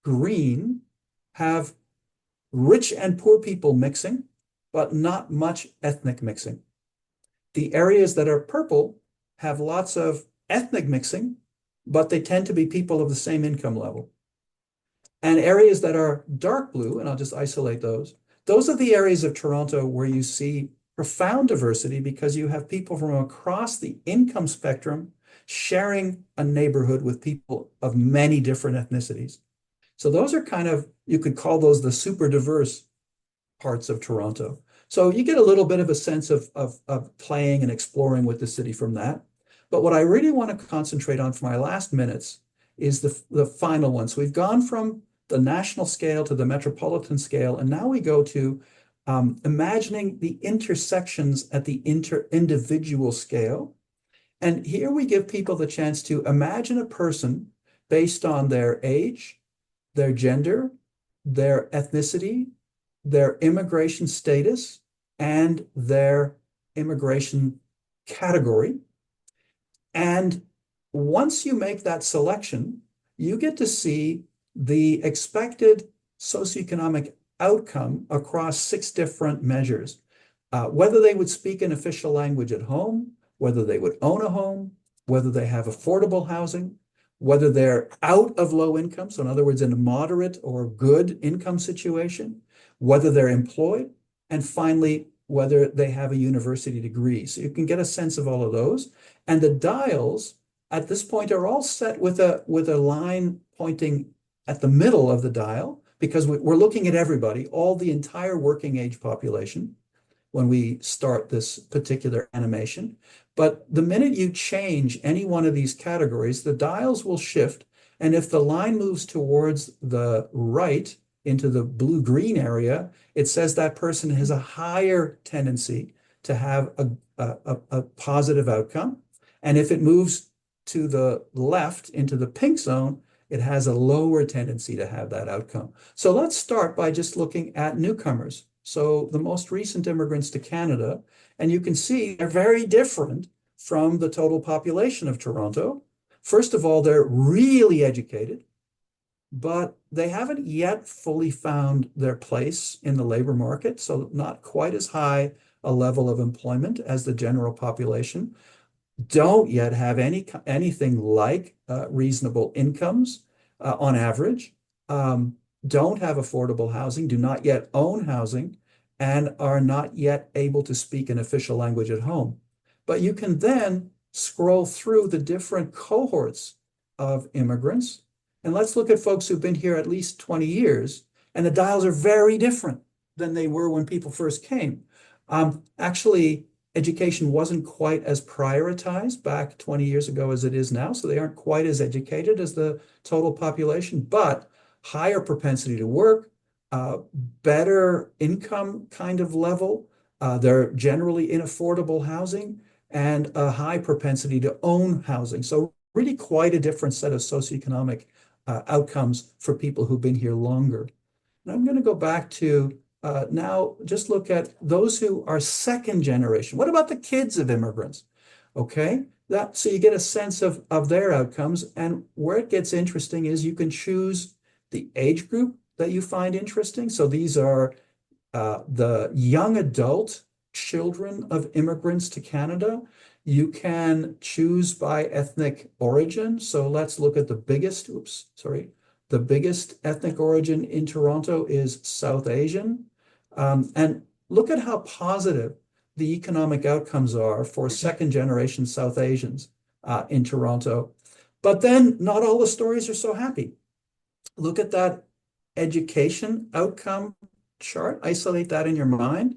green have rich and poor people mixing, but not much ethnic mixing. The areas that are purple have lots of ethnic mixing, but they tend to be people of the same income level. And areas that are dark blue, and I'll just isolate those are the areas of Toronto where you see profound diversity because you have people from across the income spectrum sharing a neighborhood with people of many different ethnicities. So those are kind of, you could call those the super diverse parts of Toronto. So you get a little bit of a sense of playing and exploring with the city from that. But what I really want to concentrate on for my last minutes is the final one. So we've gone from the national scale to the metropolitan scale, and now we go to imagining the intersections at the individual scale. And here we give people the chance to imagine a person based on their age, their gender, their ethnicity, their immigration status, and their immigration category. And once you make that selection, you get to see the expected socioeconomic outcome across 6 different measures. Whether they would speak an official language at home, whether they would own a home, whether they have affordable housing, whether they're out of low income, so in other words, in a moderate or good income situation, whether they're employed, and finally, whether they have a university degree. So you can get a sense of all of those. And the dials at this point are all set with a line pointing at the middle of the dial, because we're looking at everybody, all the entire working age population, when we start this particular animation. But the minute you change any one of these categories, the dials will shift. And if the line moves towards the right into the blue-green area, it says that person has a higher tendency to have a positive outcome. And if it moves to the left into the pink zone, it has a lower tendency to have that outcome. So let's start by just looking at newcomers. So the most recent immigrants to Canada, and you can see they're very different from the total population of Toronto. First of all, they're really educated, but they haven't yet fully found their place in the labor market, so not quite as high a level of employment as the general population. Don't yet have anything like reasonable incomes on average. Don't have affordable housing, do not yet own housing, and are not yet able to speak an official language at home. But you can then scroll through the different cohorts of immigrants. And let's look at folks who've been here at least 20 years, and the dials are very different than they were when people first came. Actually, education wasn't quite as prioritized back 20 years ago as it is now, so they aren't quite as educated as the total population, but higher propensity to work, better income kind of level. They're generally in affordable housing and a high propensity to own housing. So really quite a different set of socioeconomic outcomes for people who've been here longer. And I'm going to go back to now just look at those who are second generation. What about the kids of immigrants? Okay, so you get a sense of their outcomes. And where it gets interesting is you can choose the age group that you find interesting. So these are the young adult children of immigrants to Canada. You can choose by ethnic origin. So let's look at the biggest, the biggest ethnic origin in Toronto is South Asian. And look at how positive the economic outcomes are for second generation South Asians in Toronto. But then not all the stories are so happy. Look at that education outcome chart, isolate that in your mind.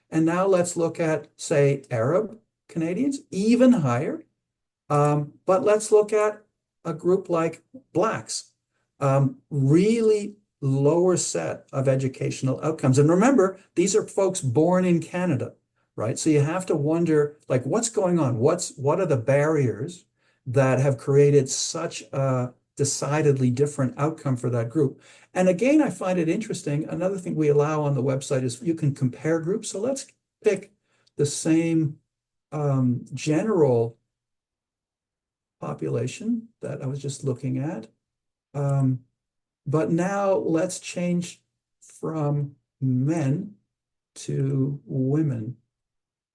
And now let's look at, say, Arab Canadians, even higher. But let's look at a group like Blacks, really lower set of educational outcomes. And remember, these are folks born in Canada, right? So you have to wonder, like, what's going on? What are the barriers that have created such a decidedly different outcome for that group? And again, I find it interesting. Another thing we allow on the website is you can compare groups. So let's pick the same general population that I was just looking at. But now let's change from men to women.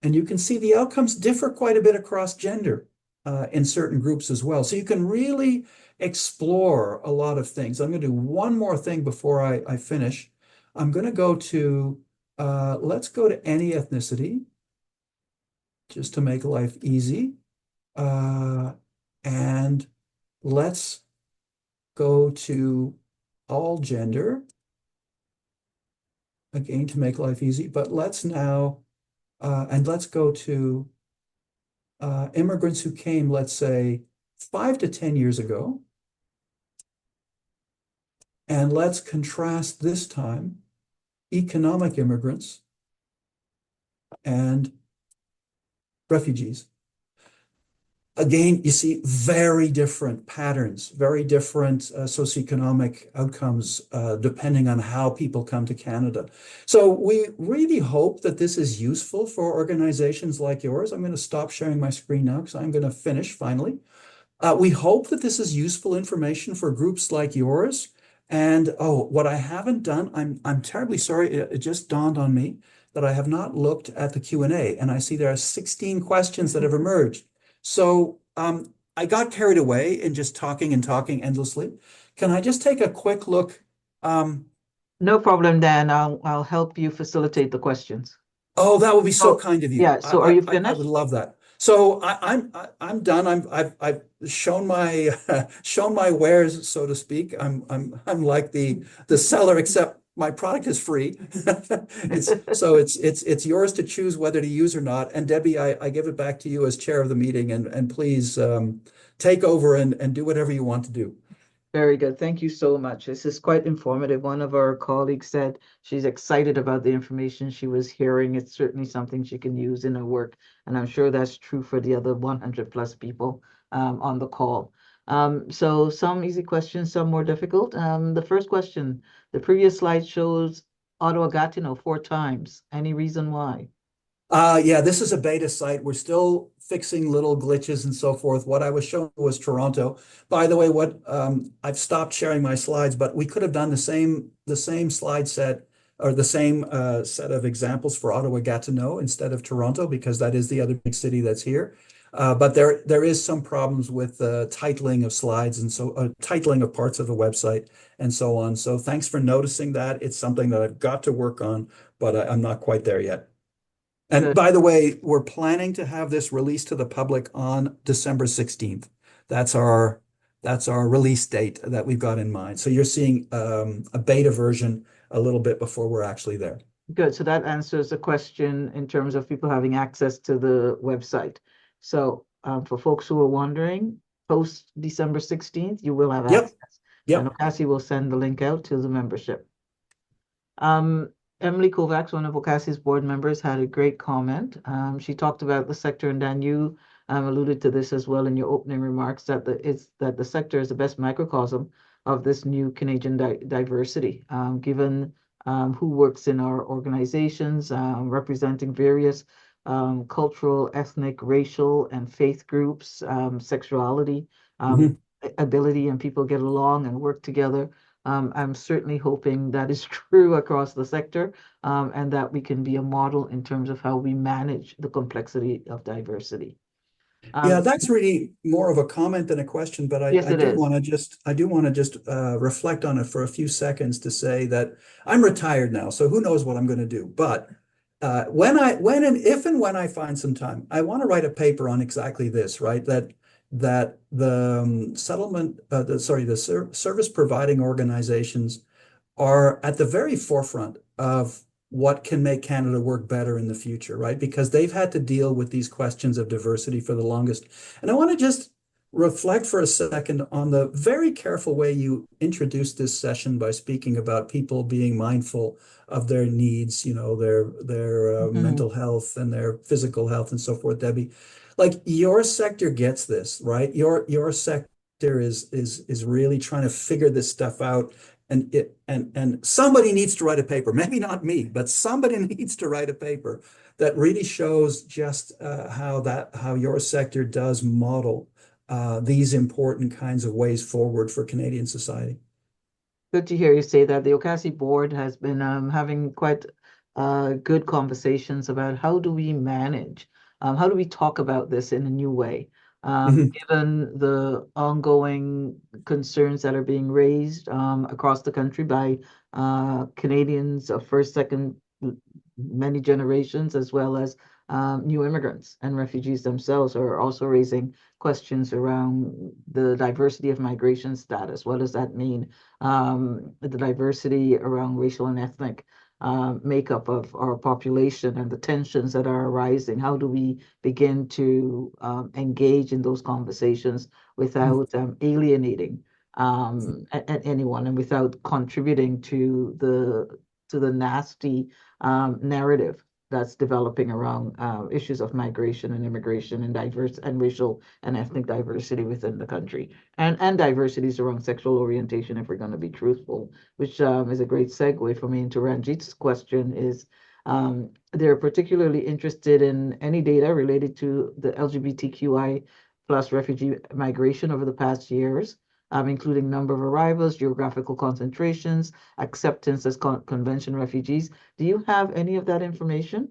And you can see the outcomes differ quite a bit across gender in certain groups as well. So you can really explore a lot of things. I'm going to do one more thing before I finish. I'm going to go to, let's go to any ethnicity, just to make life easy. And let's go to all gender, again, to make life easy. But let's now, and let's go to immigrants who came, let's say, 5 to 10 years ago. And let's contrast this time economic immigrants and refugees. Again, you see very different patterns, very different socioeconomic outcomes depending on how people come to Canada. So we really hope that this is useful for organizations like yours. I'm going to stop sharing my screen now because I'm going to finish finally. We hope that this is useful information for groups like yours. And oh, what I haven't done, I'm terribly sorry. It just dawned on me that I have not looked at the Q&A, and I see there are 16 questions that have emerged. So I got carried away in just talking and talking endlessly. Can I just take a quick look? No problem, Dan. I'll help you facilitate the questions. Oh, that would be so Oh, kind of you. yeah. So are you I would finished? love that. So I'm done. I've shown my shown my wares, so to speak. I'm like the seller, except my product is free. It's yours to choose whether to use or not. And Debbie, I give it back to you as chair of the meeting, and please take over and do whatever you want to do. Very good. Thank you so much. This is quite informative. One of our colleagues said she's excited about the information she was hearing. It's certainly something she can use in her work. And I'm sure that's true for the other 100 plus people on the call. So some easy questions, some more difficult. The first question, the previous slide shows Ottawa-Gatineau 4 times. Any reason why? Yeah, this is a beta site. We're still fixing little glitches and so forth. What I was showing was Toronto. By the way, I've stopped sharing my slides, but we could have done the same slide set or the same set of examples for Ottawa-Gatineau instead of Toronto, because that is the other big city that's here. But there is some problems with titling of slides and so titling of parts of the website and so on. So thanks for noticing that. It's something that I've got to work on, but I'm not quite there yet. And Good. by the way, we're planning to have this released to the public on December 16th. That's our release date that we've got in mind. So you're seeing a beta version a little bit before we're actually there. Good. So that answers the question in terms of people having access to the website. So for folks who are wondering, post December 16th, you will have Yep. access. And Yep. OCASI will send the link out to the membership. Um, Emily Kovacs, one of OCASI's board members, had a great comment. She talked about the sector, and Dan, you alluded to this as well in your opening remarks, that the sector is the best microcosm of this new Canadian diversity, given who works in our organizations, representing various cultural, ethnic, racial, and faith groups, sexuality, Mhm. ability, and people get along and work together. I'm certainly hoping that is true across the sector, and that we can be a model in terms of how we manage the complexity of diversity. Yeah, that's really more of a comment than a question, but Yes, I it do is. want to just reflect on it for a few seconds to say that I'm retired now, so who knows what I'm going to do. But if and when I find some time, I want to write a paper on exactly this, right? That the settlement, the service providing organizations are at the very forefront of what can make Canada work better in the future, right? Because they've had to deal with these questions of diversity for the longest. And I want to just reflect for a second on the very careful way you introduced this session by speaking about people being mindful of their needs, their Mhm. mental health and their physical health and so forth, Debbie. Like your sector gets this, right? Your sector is really trying to figure this stuff out, and somebody needs to write a paper, maybe not me, but somebody needs to write a paper that really shows just how your sector does model these important kinds of ways forward for Canadian society. Good to hear you say that. The OCASI board has been having quite good conversations about how do we manage, how do we talk about this in a new way, Mhm. given the ongoing concerns that are being raised across the country by Canadians of first, second many generations, as well as new immigrants and refugees themselves are also raising questions around the diversity of migration status. What does that mean? The diversity around racial and ethnic makeup of our population and the tensions that are arising. How do we begin to engage in those conversations without alienating anyone and without contributing to the nasty narrative that's developing around issues of migration and immigration and diverse and racial and ethnic diversity within the country and diversities around sexual orientation, if we're going to be truthful, which is a great segue for me into Ranjit's question is they're particularly interested in any data related to the LGBTQI plus refugee migration over the past years, including number of arrivals, geographical concentrations, acceptance as convention refugees. Do you have any of that information?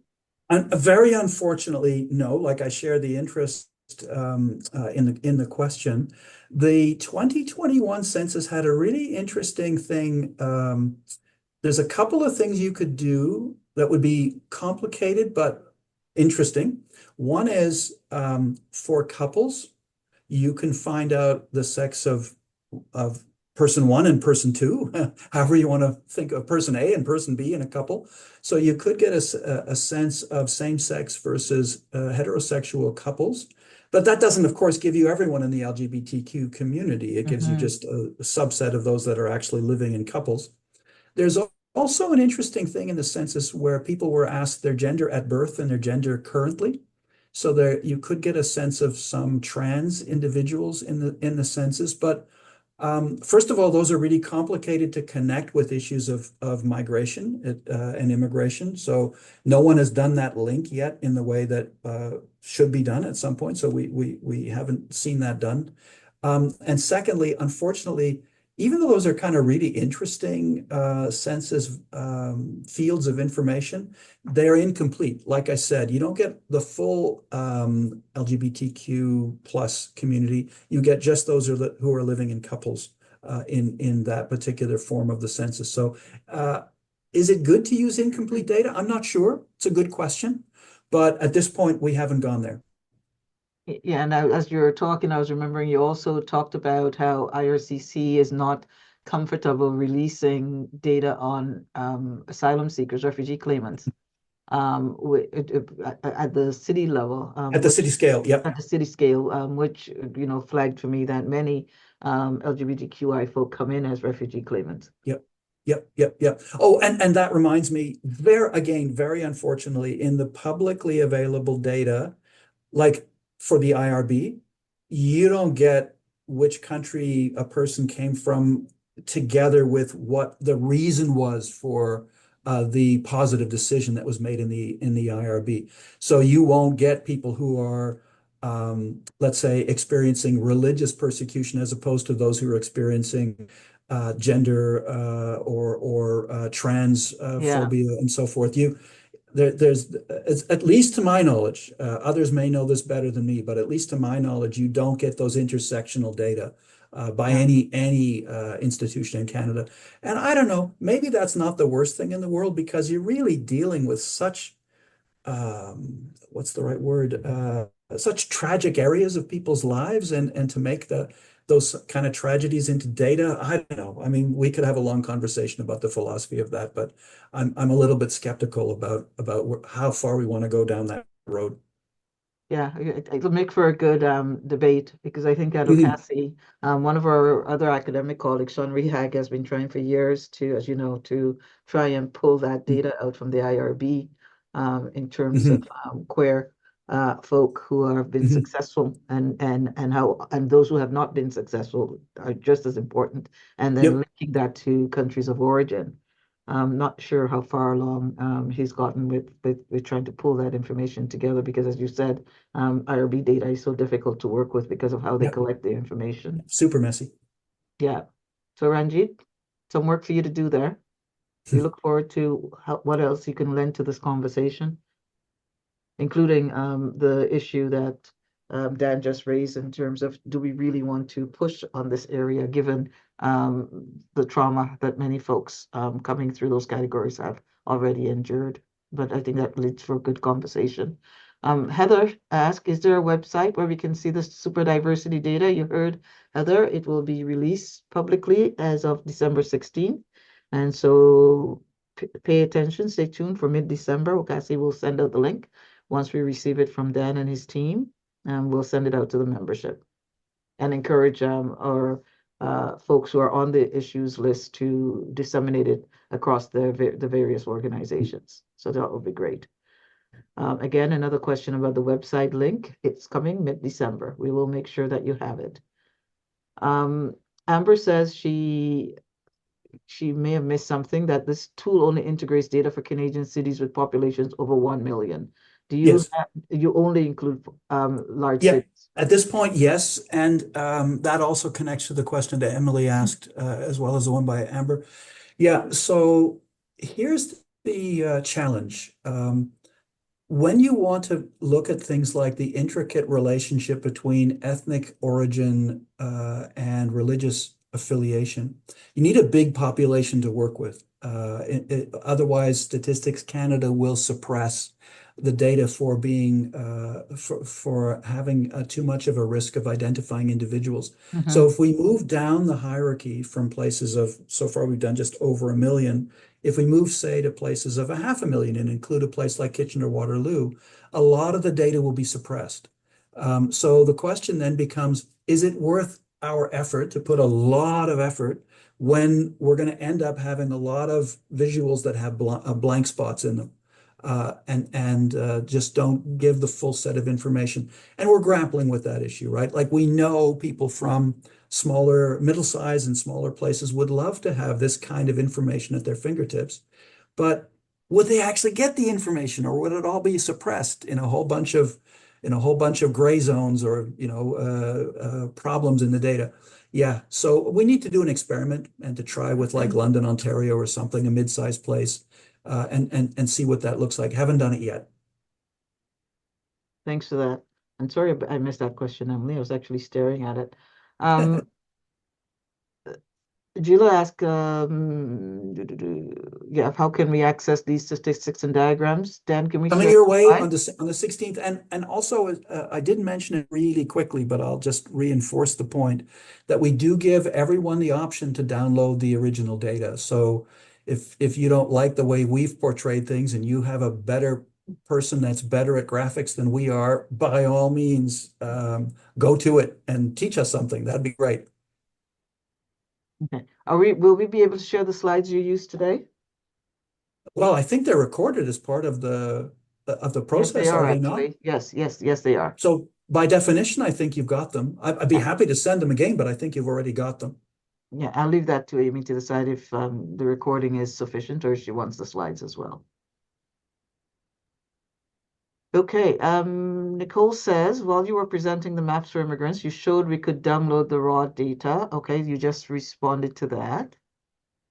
Very unfortunately, no. Like I share the interest in the question. The 2021 census had a really interesting thing. There's a couple of things you could do that would be complicated but interesting. One is for couples, you can find out the sex of person one and person two, however you want to think of person A and person B in a couple. So you could get a sense of same-sex versus heterosexual couples. But that doesn't, of course, give you everyone in the LGBTQ community. It gives you just a subset of those that are actually living in couples. There's also an interesting thing in the census where people were asked their gender at birth and their gender currently. So there you could get a sense of some trans individuals in the census, but first of all, those are really complicated to connect with issues of migration and immigration. So no one has done that link yet in the way that should be done at some point. So we haven't seen that done. And secondly, unfortunately, even though those are kind of really interesting census fields of information, they're incomplete. Like I said, you don't get the full LGBTQ plus community. You get just those who are living in couples in that particular form of the census. So is it good to use incomplete data? I'm not sure. It's a good question. But at this point, we haven't gone there. Yeah, and as you were talking, I was remembering you also talked about how IRCC is not comfortable releasing data on asylum seekers, refugee claimants, at the city level, At the city scale, yep. at the city scale, which flagged for me that many LGBTQI folk come in as refugee claimants. Yep. Yep. Oh, and that reminds me, very unfortunately, in the publicly available data, like for the IRB, you don't get which country a person came from together with what the reason was for the positive decision that was made in the IRB. So you won't get people who are, let's say, experiencing religious persecution as opposed to those who are experiencing gender or trans phobia and so forth. There's at least to my knowledge, others may know this better than me, but at least to my knowledge, you don't get those intersectional data by any institution in Canada. And I don't know, maybe that's not the worst thing in the world because you're really dealing with such what's the right word? Such tragic areas of people's lives, and to make those kind of tragedies into data, I don't know. I mean, we could have a long conversation about the philosophy of that, but I'm a little bit skeptical about how far we want to go down that road. Yeah, it'll make for a good debate because I think at Mhm. OCASI, one of our other academic colleagues, Sean Rehag, has been trying for years to, as you know, to try and pull that data out from the IRB in terms of Mhm. queer folk who have been Mhm. successful and how and those who have not been successful are just as important, and then Yep. linking that to countries of origin. I'm not sure how far along he's gotten with trying to pull that information together because, as you said, IRB data is so difficult to work with because of how they Yep. collect the information. Super messy. Yeah. So Ranjit, some work for you to do there. We look forward to what else you can lend to this conversation, including the issue that Dan just raised in terms of do we really want to push on this area given the trauma that many folks coming through those categories have already endured. but I think that leads for a good conversation. Heather asked, is there a website where we can see the super diversity data? You heard Heather, it will be released publicly as of December 16th. And so pay attention, stay tuned for mid-December. OCASI will send out the link once we receive it from Dan and his team, and we'll send it out to the membership and encourage our folks who are on the issues list to disseminate it across the various organizations. So that will be great. Again, another question about the website link. It's coming mid-December. We will make sure that you have it. Amber says she may have missed something, that this tool only integrates data for Canadian cities with populations over 1 million. Do you Yes. you only include large Yeah. cities? At this point, yes. And that also connects to the question that Emily asked, as well as the one by Amber. Yeah. So here's the challenge. When you want to look at things like the intricate relationship between ethnic origin and religious affiliation, you need a big population to work with. Otherwise, Statistics Canada will suppress the data for being for having too much of a risk of identifying individuals. So if we move down the hierarchy from places of, so far we've done just over 1 million. If we move, say, to places of 500,000 and include a place like Kitchener-Waterloo, a lot of the data will be suppressed. So the question then becomes, is it worth our effort to put a lot of effort when we're going to end up having a lot of visuals that have blank spots in them, and just don't give the full set of information? And we're grappling with that issue, right? Like, we know people from smaller, middle-sized and smaller places would love to have this kind of information at their fingertips, but would they actually get the information, or would it all be suppressed in a whole bunch of gray zones, or problems in the data? Yeah, so we need to do an experiment and to try with like London, Ontario, or something, a mid-sized place, and see what that looks like. Haven't done it yet. Thanks for that. I'm sorry I missed that question, Emily. I was actually staring at it. Um, Gila asked, yeah, how can we access these statistics and diagrams? Dan, can we Coming share your the way slide? on the 16th, and also I did mention it really quickly, but I'll just reinforce the point that we do give everyone the option to download the original data. So if you don't like the way we've portrayed things and you have a better person that's better at graphics than we are, by all means, go to it and teach us something. That'd be great. Okay. Will we be able to share the slides you used today? Well, I think they're recorded as part of the Yes, they process, are are they not? actually. Yes, they are. So by definition, I think you've got them. I'd be happy to send them again, but I think you've already got them. Yeah, I'll leave that to Amy to decide if the recording is sufficient or if she wants the slides as well. Okay, Nicole says, while you were presenting the maps for immigrants, you showed we could download the raw data. Okay, you just responded to that.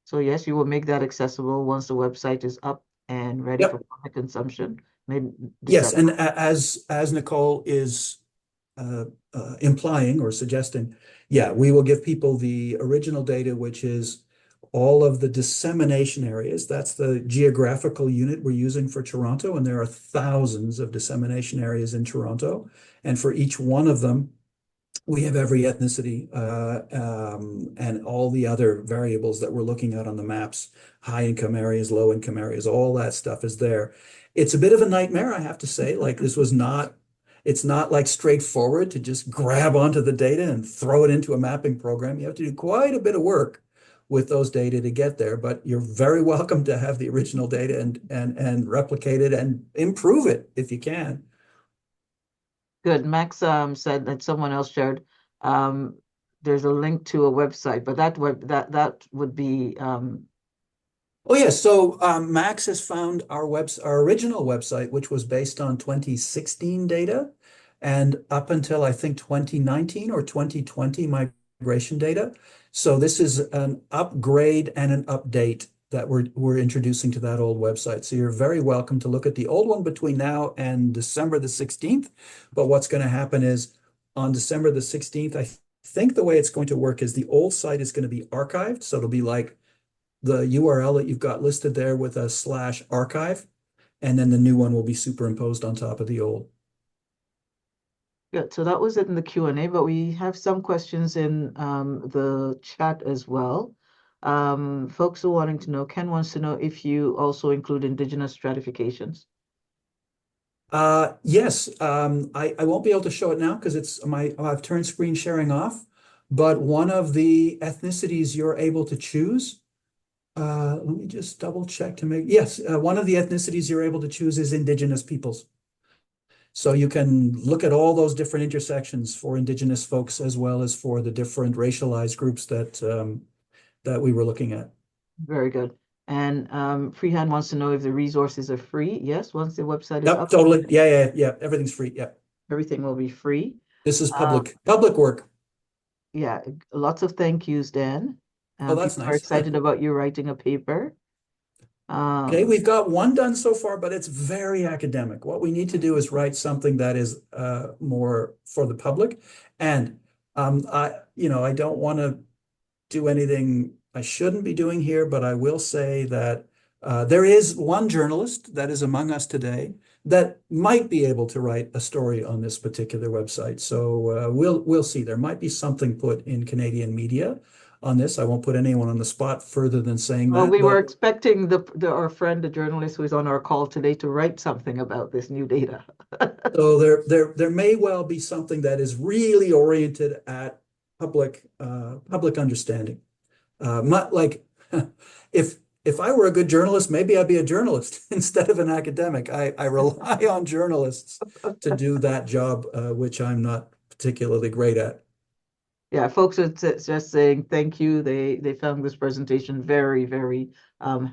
So yes, you will make that accessible once the website is up and ready for Yep. public consumption, mid Yes, December. and as Nicole is implying or suggesting, yeah, we will give people the original data, which is all of the dissemination areas. That's the geographical unit we're using for Toronto, and there are thousands of dissemination areas in Toronto. And for each one of them, we have every ethnicity and all the other variables that we're looking at on the maps, high income areas, low income areas, all that stuff is there. It's a bit of a nightmare, I have to say. Like, it's not like straightforward to just grab onto the data and throw it into a mapping program. You have to do quite a bit of work with those data to get there, but you're very welcome to have the original data and replicate it and improve it if you can. Good. Max said that someone else shared there's a link to a website, but that would be Oh yeah, so Max has found our original website, which was based on 2016 data, and up until I think 2019 or 2020 migration data. So this is an upgrade and an update that we're introducing to that old website. So you're very welcome to look at the old one between now and December the 16th. But what's going to happen is on December the 16th, I think the way it's going to work is the old site is going to be archived. So it'll be like the URL that you've got listed there with a /archive. and then the new one will be superimposed on top of the old. Good. So that was it in the Q&A, but we have some questions in the chat as well. Folks are wanting to know, Ken wants to know if you also include indigenous stratifications. Yes, I won't be able to show it now because I've turned screen sharing off, but one of the ethnicities you're able to choose, let me just double check to make, yes, one of the ethnicities you're able to choose is indigenous peoples. So you can look at all those different intersections for indigenous folks as well as for the different racialized groups that we were looking at. Very good. And Freehand wants to know if the resources are free. Yes, once the website is Yep, up, totally. Yeah. Everything's free. Yeah. everything will be free. This is Um, public work. yeah, lots of thank yous, Dan. Oh, that's People are nice. excited about you writing a paper. Okay, Um, we've got one done so far, but it's very academic. What we need to do is write something that is more for the public. And I don't want to do anything I shouldn't be doing here, but I will say that there is one journalist that is among us today that might be able to write a story on this particular website. So we'll see. There might be something put in Canadian media on this. I won't put anyone on the spot further than saying well, that, we were but expecting our friend, the journalist who is on our call today, to write something about this new data. so there may well be something that is really oriented at public understanding. Like if I were a good journalist, maybe I'd be a journalist instead of an academic. I rely on journalists to do that job, which I'm not particularly great at. Yeah, folks are just saying thank you. They found this presentation very, very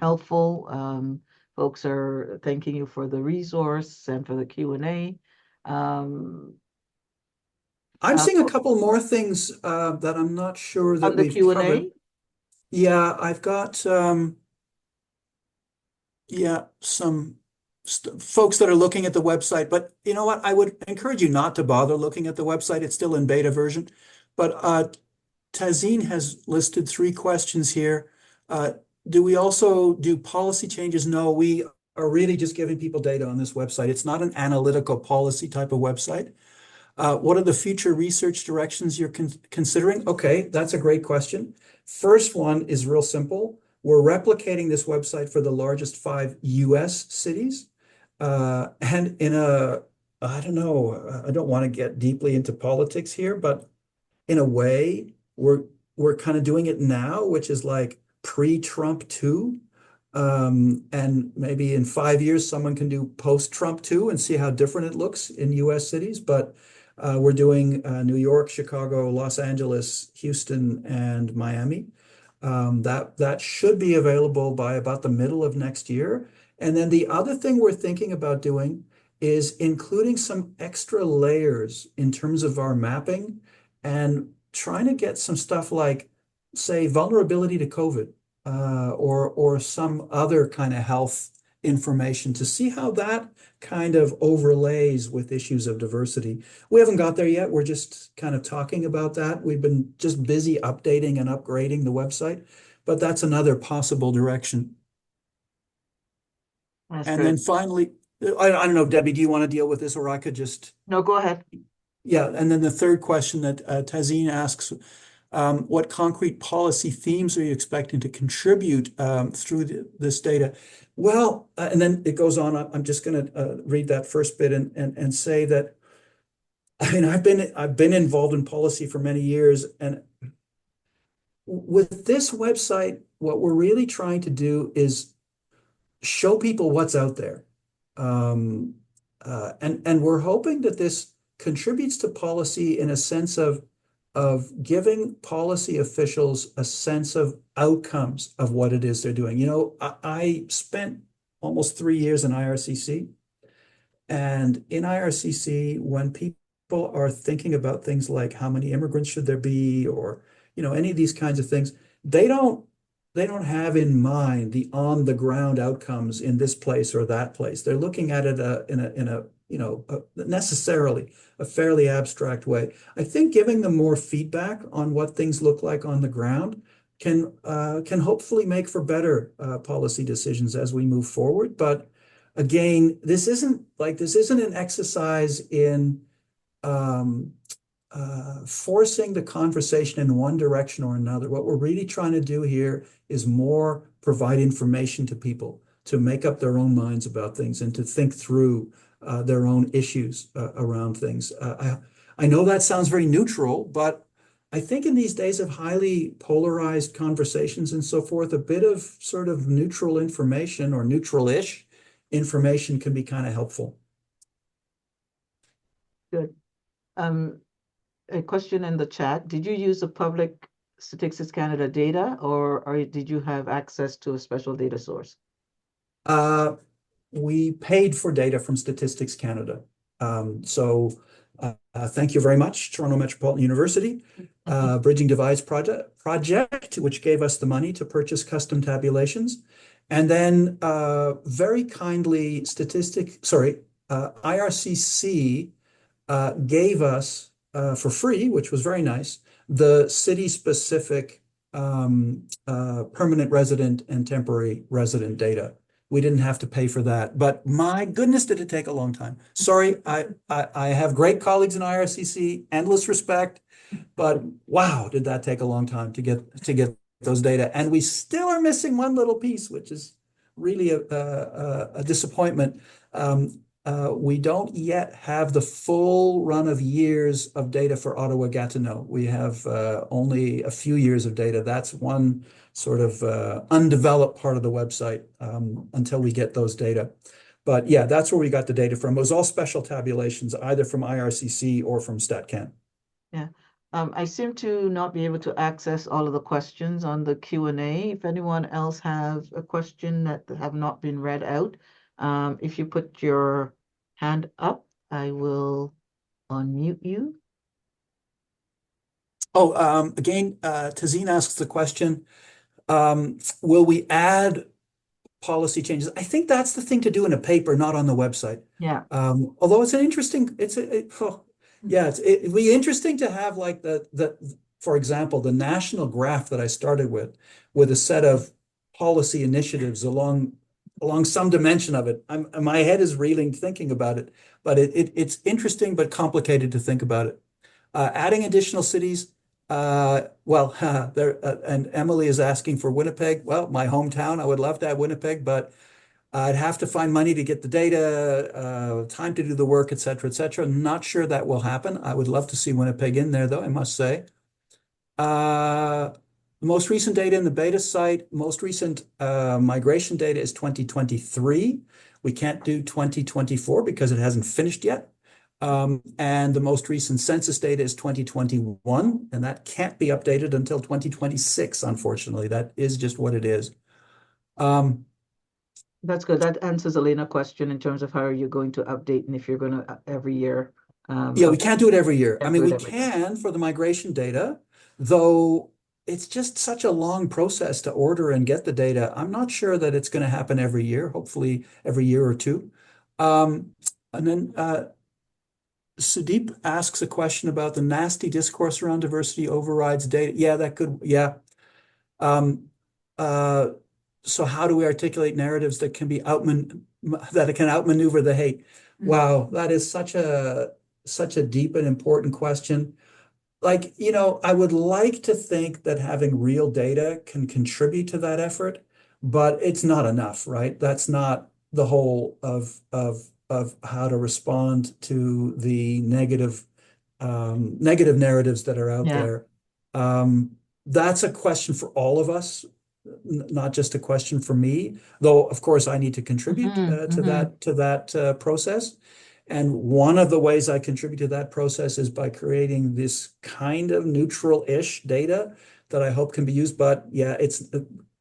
helpful. Folks are thanking you for the resource and for the Q&A. Um, I'm seeing a couple more things that I'm not sure that on the we've covered. Q&A, Yeah, I've got some folks that are looking at the website, but you know what? I would encourage you not to bother looking at the website. It's still in beta version. But Tazeen has listed 3 questions here. Do we also do policy changes? No, we are really just giving people data on this website. It's not an analytical policy type of website. What are the future research directions you're considering? Okay, that's a great question. First one is real simple. We're replicating this website for the largest 5 US cities. And I don't know, I don't want to get deeply into politics here, but in a way, we're kind of doing it now, which is like pre-Trump 2. And maybe in 5 years, someone can do post-Trump 2 and see how different it looks in US cities. But we're doing New York, Chicago, Los Angeles, Houston, and Miami. That should be available by about the middle of next year. And then the other thing we're thinking about doing is including some extra layers in terms of our mapping and trying to get some stuff like, say, vulnerability to COVID or some other kind of health information to see how that kind of overlays with issues of diversity. We haven't got there yet. We're just kind of talking about that. We've been just busy updating and upgrading the website, but that's another possible direction. that's And good. then finally, I don't know, Debbie, do you want to deal with this or I could just, No, go ahead. yeah. And then the third question that Tazeen asks, what concrete policy themes are you expecting to contribute through this data? Well, and then it goes on. I'm just going to read that first bit and say that I mean I've been involved in policy for many years, and with this website, what we're really trying to do is show people what's out there, and we're hoping that this contributes to policy in a sense of giving policy officials a sense of outcomes of what it is they're doing. You know, I spent almost 3 years in IRCC, and in IRCC, when people are thinking about things like how many immigrants should there be, or any of these kinds of things, they don't have in mind the on the ground outcomes in this place or that place. They're looking at it in a necessarily a fairly abstract way. I think giving them more feedback on what things look like on the ground can hopefully make for better policy decisions as we move forward. But again, this isn't an exercise in um, forcing the conversation in one direction or another. What we're really trying to do here is more provide information to people to make up their own minds about things and to think through their own issues around things. I know that sounds very neutral, but I think in these days of highly polarized conversations and so forth, a bit of sort of neutral information or neutral-ish information can be kind of helpful. Good. A question in the chat. Did you use the public Statistics Canada data, or did you have access to a special data source? We paid for data from Statistics Canada. Thank you very much, Toronto Metropolitan University, Bridging Divides project, which gave us the money to purchase custom tabulations. And then very kindly, IRCC gave us for free, which was very nice, the city-specific permanent resident and temporary resident data. We didn't have to pay for that, but my goodness, did it take a long time. Sorry, I have great colleagues in IRCC, endless respect, but wow, did that take a long time to get those data. And we still are missing one little piece, which is really a disappointment. We don't yet have the full run of years of data for Ottawa-Gatineau. We have only a few years of data. That's one sort of undeveloped part of the website until we get those data. But yeah, that's where we got the data from. It was all special tabulations, either from IRCC or from StatCan. Yeah. I seem to not be able to access all of the questions on the Q&A. If anyone else has a question that have not been read out, if you put your hand up, I will unmute you. Oh, again, Tazeen asks the question, will we add policy changes? I think that's the thing to do in a paper, not on the website. Yeah. Although it's an interesting, it'd be interesting to have like for example, the national graph that I started with a set of policy initiatives along some dimension of it. My head is reeling thinking about it, but it's interesting but complicated to think about it. Adding additional cities, and Emily is asking for Winnipeg. Well, my hometown, I would love to have Winnipeg, but I'd have to find money to get the data, time to do the work, et cetera, et cetera. Not sure that will happen. I would love to see Winnipeg in there, though, I must say. The most recent data in the beta site, most recent migration data is 2023. We can't do 2024 because it hasn't finished yet. And the most recent census data is 2021, and that can't be updated until 2026, unfortunately. That is just what it is. That's good. That answers Elena's question in terms of how are you going to update and if you're going to every year. Yeah, we can't do it every year. I mean, we can for the migration data, though it's just such a long process to order and get the data. I'm not sure that it's going to happen every year, hopefully every year or two. And then Sudeep asks a question about the nasty discourse around diversity overrides data. Yeah, that could, yeah. So how do we articulate narratives that can be outmaneuver the hate? Wow, that is such a deep and important question. Like, I would like to think that having real data can contribute to that effort, but it's not enough, right? That's not the whole of how to respond to the negative narratives that are out there. That's a question for all of us, not just a question for me, though of course I need to contribute to that process. And one of the ways I contribute to that process is by creating this kind of neutral-ish data that I hope can be used. But yeah, it's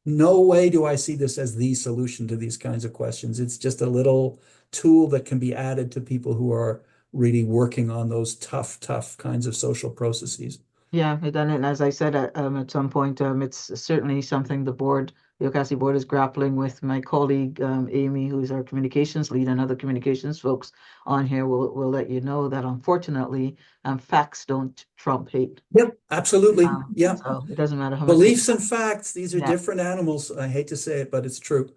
no way do I see this as the solution to these kinds of questions. It's just a little tool that can be added to people who are really working on those tough kinds of social processes. Yeah, and as I said at some point, it's certainly something the OCASI board is grappling with. My colleague Amy, who's our communications lead, and other communications folks on here will let you know that unfortunately, facts don't trump hate. Yep, absolutely. Yeah. So it doesn't matter how much beliefs and facts; these are different animals. I hate to say it, but it's true.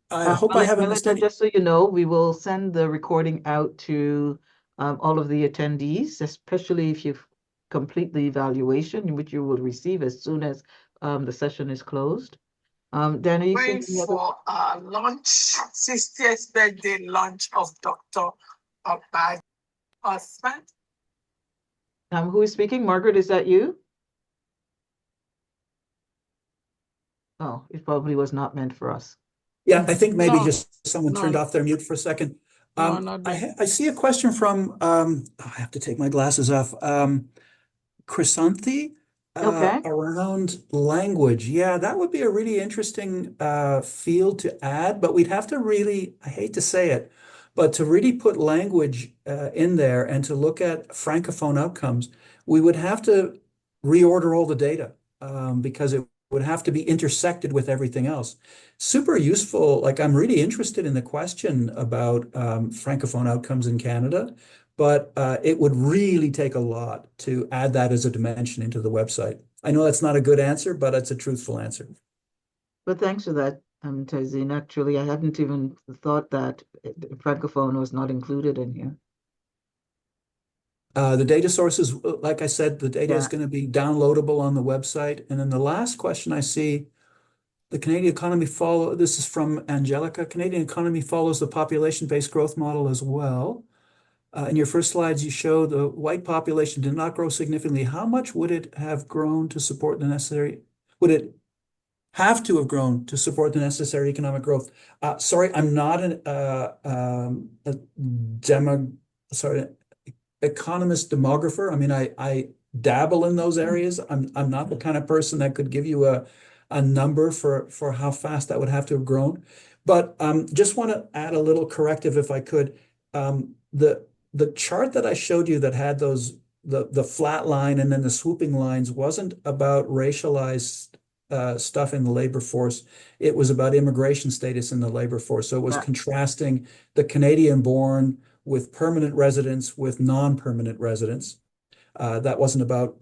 I hope I haven't missed Melinda, any. just so you know, we will send the recording out to all of the attendees, especially if you complete the evaluation, which you will receive as soon as the session is closed. Dan, are you seeing Going any other? for a launch, 60th birthday launch of Dr. Abad Osman. Who is speaking? Margaret, is that you? Oh, it probably was not meant for us. Yeah, I think maybe No, just someone turned no, off their mute for a second. no, not that. I see a question from, I have to take my glasses off. Chrysanthi Okay. around language. Yeah, that would be a really interesting field to add, but we'd have to really, I hate to say it, but to really put language in there and to look at francophone outcomes, we would have to reorder all the data because it would have to be intersected with everything else. Super useful. Like I'm really interested in the question about francophone outcomes in Canada, but it would really take a lot to add that as a dimension into the website. I know that's not a good answer, but it's a truthful answer. But thanks for that, Tazine. Actually, I hadn't even thought that Francophone was not included in here. The data sources, like I said, the data is Yeah. going to be downloadable on the website. And then the last question I see, the Canadian economy this is from Angelica. Canadian economy follows the population-based growth model as well. In your first slides, you show the white population did not grow significantly. How much would it have grown to support the necessary? Would it have to have grown to support the necessary economic growth? Sorry, I'm not a economist demographer. I mean, I dabble in those areas. I'm not the kind of person that could give you a number for how fast that would have to have grown. But just want to add a little corrective if I could. The chart that I showed you that had the flat line and then the swooping lines wasn't about racialized stuff in the labor force. It was about immigration status in the labor force. So it was Yeah. contrasting the Canadian born with permanent residents with non-permanent residents. That wasn't about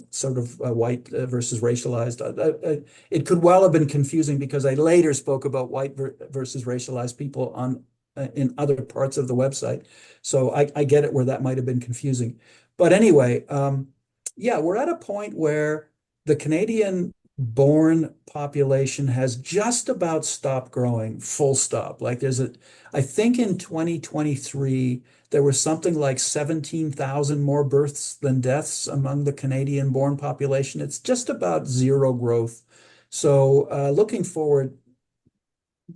sort of white versus racialized. It could well have been confusing because I later spoke about white versus racialized people on in other parts of the website. So I get it where that might have been confusing. But anyway, yeah, we're at a point where the Canadian born population has just about stopped growing, full stop. Like I think in 2023, there was something like 17,000 more births than deaths among the Canadian born population. It's just about zero growth. So looking forward,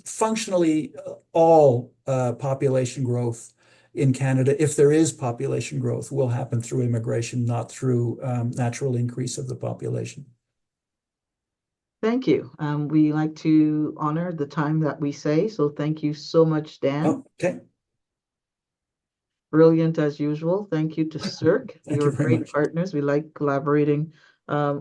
functionally all population growth in Canada, if there is population growth, will happen through immigration, not through natural increase of the population. Thank you. We like to honor the time that we say, so thank you so much, Dan. Oh, okay. Brilliant as usual. Thank you to CERC. Thank you You're very great much. partners. We like collaborating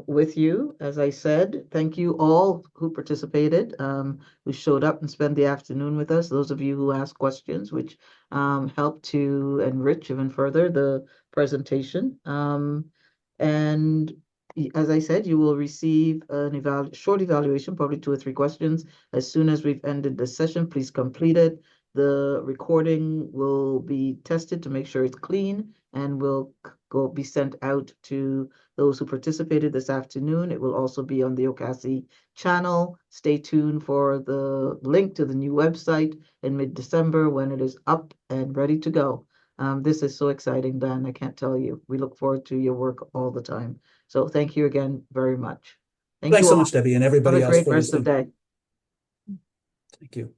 with you. As I said, thank you all who participated, who showed up and spent the afternoon with us. Those of you who asked questions, which helped to enrich even further the presentation. And as I said, you will receive an short evaluation, probably 2 or 3 questions. As soon as we've ended the session, please complete it. The recording will be tested to make sure it's clean and will be sent out to those who participated this afternoon. It will also be on the OCASI channel. Stay tuned for the link to the new website in mid-December when it is up and ready to go. This is so exciting, Dan. I can't tell you. We look forward to your work all the time. So thank you again very much. Thank Thanks you so all. much, Debbie, and Have everybody a else great for rest of listening. the day. Thank you.